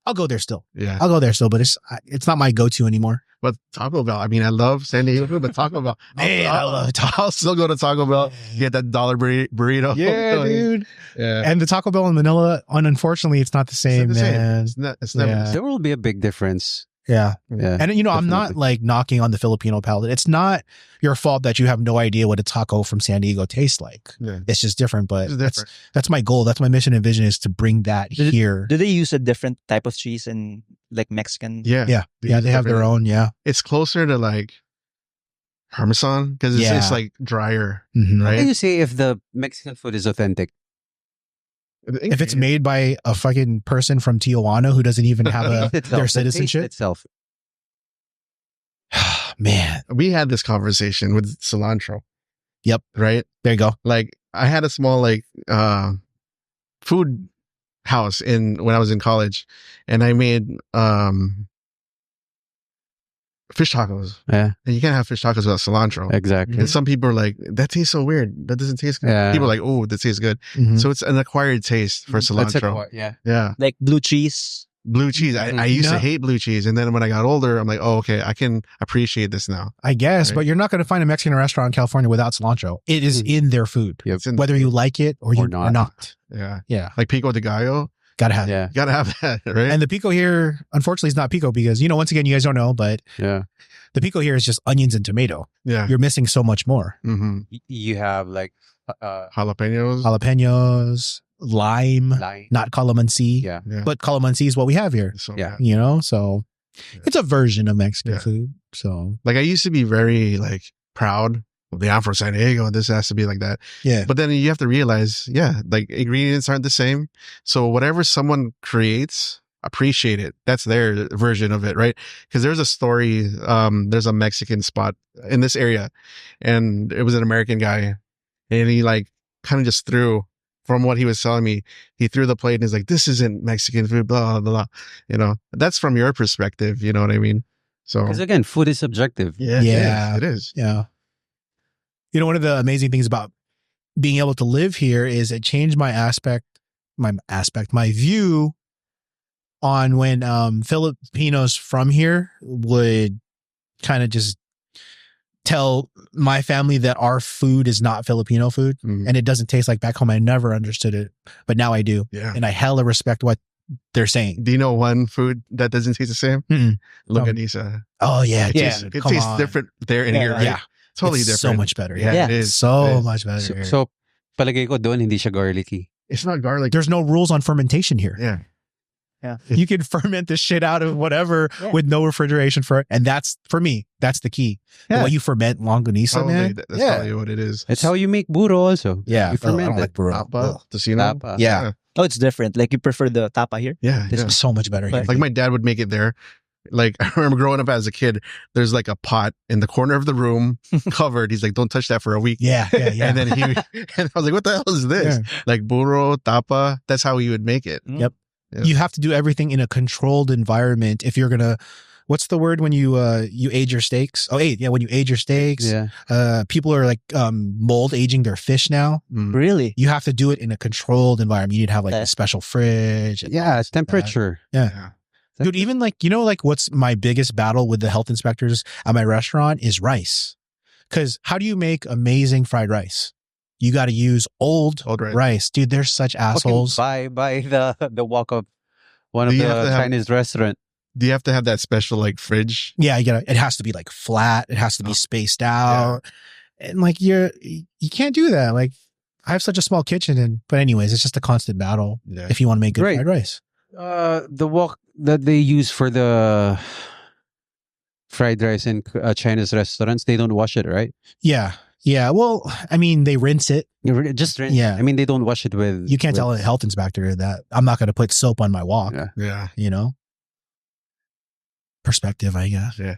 I'll go there still. Yeah. I'll go there still, but it's not my go-to anymore. But Taco Bell, I mean, I love San Diego food, but Taco Bell. Man, I love I'll still go to Taco Bell, get that $1 burrito. dude. Yeah. And the Taco Bell in Manila, unfortunately, it's not the same, man. It's never Yeah. There will be a big difference. Yeah. Yeah. And, you know, I'm not definitely. like knocking on the Filipino palate. It's not your fault that you have no idea what a taco from San Diego tastes like. Yeah. It's just different, but It's different. that's my goal. That's my mission and vision is to bring that here. Do they use a different type of cheese in like Mexican? Yeah. Yeah. Yeah. They have their own. Yeah. It's closer to like Parmesan because it's like drier, Mhm. How right? do you say if the Mexican food is authentic? If it's made by a fucking person from Tijuana who doesn't even have Itself, their the taste citizenship, itself. man. We had this conversation with cilantro. Yep. Right? There you go. Like I had a small like food house when I was in college, and I made fish tacos. Yeah, And you can't have fish tacos without cilantro. exactly. And some people are like, that tastes so weird. That doesn't taste good. Yeah. People are like, oh, that tastes good. Mhm. So it's an acquired taste for cilantro. Yeah. Yeah. Like blue cheese. Blue cheese. I used to No. hate blue cheese. And then when I got older, I'm like, oh, okay, I can appreciate this now. I guess, Right. but you're not going to find a Mexican restaurant in California without cilantro. It is in their food, Yep. It's in- whether you like it or not. not. Yeah. Yeah. Like pico de gallo. Gotta have it. Yeah. You gotta have that, right? And the pico here, unfortunately, is not pico because, you know, once again, you guys don't know, but Yeah. the pico here is just onions and tomato. yeah. You're missing so much more. Mm-hmm. You have like Jalapenos. Jalapenos, lime, lime. not calamansi. Yeah. Yeah. But calamansi is what we have here, So Yeah. good. you know? So Yeah. it's a version of Mexican Yeah. food. So Like I used to be very like proud I'm from San Diego. This has to be like that. Yeah. But then you have to realize, like ingredients aren't the same. So whatever someone creates, appreciate it. That's their version of it, right? Because there's a story. There's a Mexican spot in this area, and it was an American guy, and he like kind of just threw. From what he was telling me, he threw the plate and he's like, "This isn't Mexican food." Blah blah blah. You know, that's from your perspective. You know what I mean? So Because again, food is subjective. Yeah. it is. Yeah. You know, one of the amazing things about being able to live here is it changed my view on when Filipinos from here would kind of just tell my family that our food is not Filipino food and it doesn't taste like back home. I never understood it, but now I do. Yeah. And I hella respect what they're saying. Do you know one food that doesn't taste the same? Mm-mm. Longanisa. Oh yeah. It tastes different there and here, right? Yeah. Totally It's different. so much better. Yeah, Yeah. it is. So It is. much better. So palagay ko doon, hindi siya garlicky. It's not garlic. There's no rules on fermentation here. Yeah. You can ferment the shit out of whatever with no refrigeration for it. And that's, for me, that's the key. Yeah. The way you ferment longanisa, Probably, man. that's probably what it is. It's how you make burro also. Yeah. You Oh, I ferment don't it. like burro. Tapa, Ugh. tocino. Tapa. Yeah. Oh, it's different. Like you prefer the tapa here? Yeah. This yeah. is so much better here. Like my dad would make it there. Like I remember growing up as a kid, there's like a pot in the corner of the room covered. He's like, don't touch that for a week. yeah. And then and I was like, what the hell is this? Yeah. Like burro, tapa. That's how he would make it. Mm. Yep. Yeah. You have to do everything in a controlled environment if you're going to, what's the word when you age your steaks? Oh, yeah. When you age your steaks, Yeah. people are like mold aging their fish now. Really? You have to do it in a controlled environment. You need to have like a special fridge. and Yeah, all this, temperature. Yeah. Yeah. Dude, even like, you know, like what's my biggest battle with the health inspectors at my restaurant is rice. Because how do you make amazing fried rice? You got to use old rice. rice. Dude, they're such assholes. By the walk of one of Do the you have to have- Chinese restaurant. Do you have to have that special like fridge? Yeah, it has to be like flat. It has to be spaced out. And like you can't do that. Like I have such a small kitchen but anyways, it's just a constant battle Yeah. if you want to make good Right. fried rice. The wok that they use for the fried rice in Chinese restaurants, they don't wash it, right? Yeah. Yeah. Well, I mean, they rinse it. Just rinse. Yeah. I mean, they don't wash it with. You can't with, tell a health inspector that I'm not going to put soap on my wok. Yeah. Yeah. You know? Perspective, I guess. Yeah.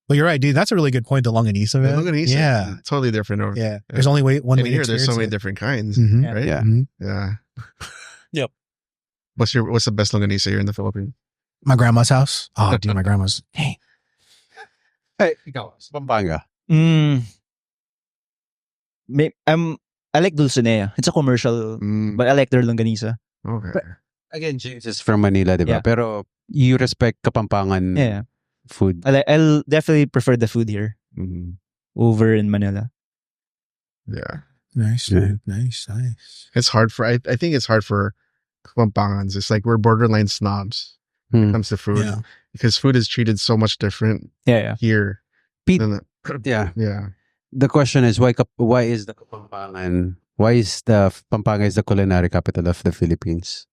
But you're right, dude. That's a really good point. The longanisa, man. Longanisa, Yeah. totally different over Yeah. There's only one And way here, to there's so experience many it. different kinds, Mhm. right? Yeah. Mhm. Yeah. Yep. What's the best longanisa here in the Philippines? My grandma's house. Oh, dude, my grandma's. Dang. Hey, ikaw, sa Pampanga. I like Dulcinea. It's a commercial, but I like their longanisa. Okay. But- Again, James is from Manila, di ba? Yeah. Pero you respect Kapampangan Yeah. food. I'll definitely prefer the food here Mhm. over in Manila. Yeah. Nice, Yeah. man. Nice. It's hard for, I think it's hard for Pampangans. It's like we're borderline snobs when Hmm. it comes to food Yeah. because food is treated so much different Yeah. here. Pete- than Yeah. yeah. The question is why is the Kapampangan, why is the Pampanga is the culinary capital of the Philippines?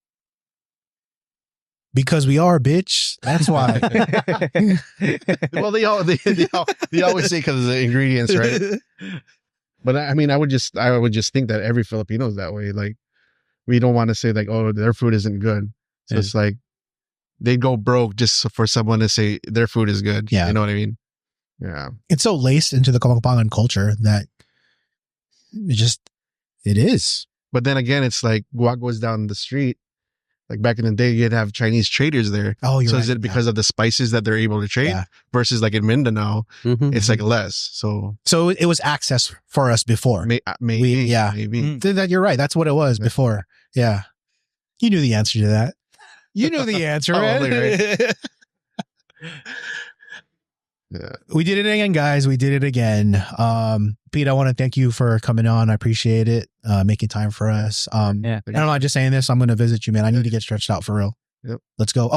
Because we are, bitch. That's why. Well, they always say because of the ingredients, right? But I mean, I would just think that every Filipino is that way. Like, we don't want to say like, oh, their food isn't good. So Yeah. it's like they go broke just for someone to say their food is good. Yeah. You know what I mean? Yeah. It's so laced into the Kapampangan culture that it is. But then again, it's like guac was down the street. Like back in the day, you'd have Chinese traders there. Oh, you're So right. is it because of the spices that they're able to trade Yeah. versus like in Mindanao, Mhm. it's like less. So So it was access for us before. maybe, yeah. maybe. That you're right. That's what it was before. Yeah. You knew the answer to that. You knew the answer, Probably, man. Yeah. We did it again, guys. We did it again. Pete, I want to thank you for coming on. I appreciate it. Making time for us. Yeah. I don't know. I'm just saying this. I'm going to visit you, man. I need to get stretched out for real. Yep. Let's go.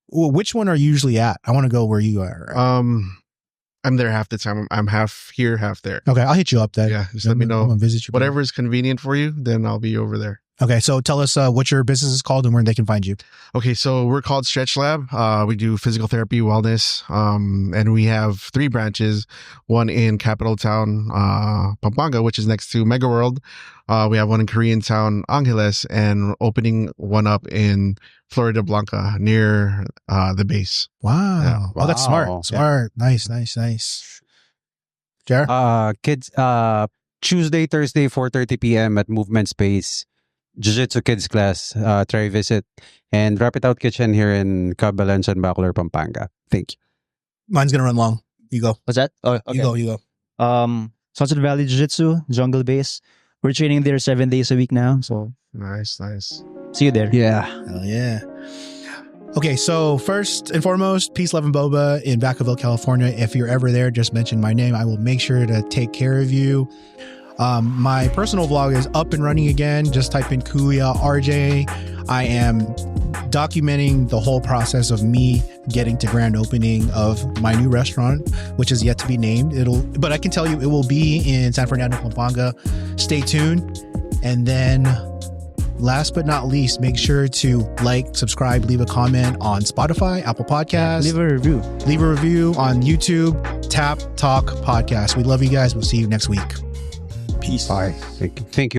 Which one are you usually at? I want to go where you are. I'm there half the time. I'm half here, half there. Okay. I'll hit you up then. Yeah. Just let me I'm know. gonna visit you. Whatever is convenient for you, then I'll be over there. Okay, so tell us what your business is called and where they can find you. Okay, so we're called Stretch Lab. We do physical therapy, wellness, and we have 3 branches. One in Capital Town, Pampanga, which is next to Mega World. We have one in Korean Town, Angeles, and opening one up in Florida Blanca near the base. Wow. Yeah. Oh, that's Wow. smart. Nice. Jared? Kids, Tuesday, Thursday, 4:30 p.m. at Movement Space, Jiu-Jitsu Kids class. Try visit. And Wrap It Out Kitchen here in Cabalan, San Bacolor, Pampanga. Thank you. Mine's going to run long. You go. What's that? Oh, okay. You go. Sunset Valley Jiu-Jitsu, Jungle Base. We're training there 7 days a week now. So Nice. see you there. Yeah. Hell yeah. Okay, so first and foremost, Peace, Love, and Boba in Vacaville, California. If you're ever there, just mention my name. I will make sure to take care of you. My personal vlog is up and running again. Just type in Kuya RJ. I am documenting the whole process of me getting to grand opening of my new restaurant, which is yet to be named. But I can tell you it will be in San Fernando, Pampanga. Stay tuned. And then last but not least, make sure to like, subscribe, leave a comment on Spotify, Apple Podcasts. Leave a review. Leave a review on YouTube, Tap Talk Podcast. We love you guys. We'll see you next week. Peace. Bye. Thank you.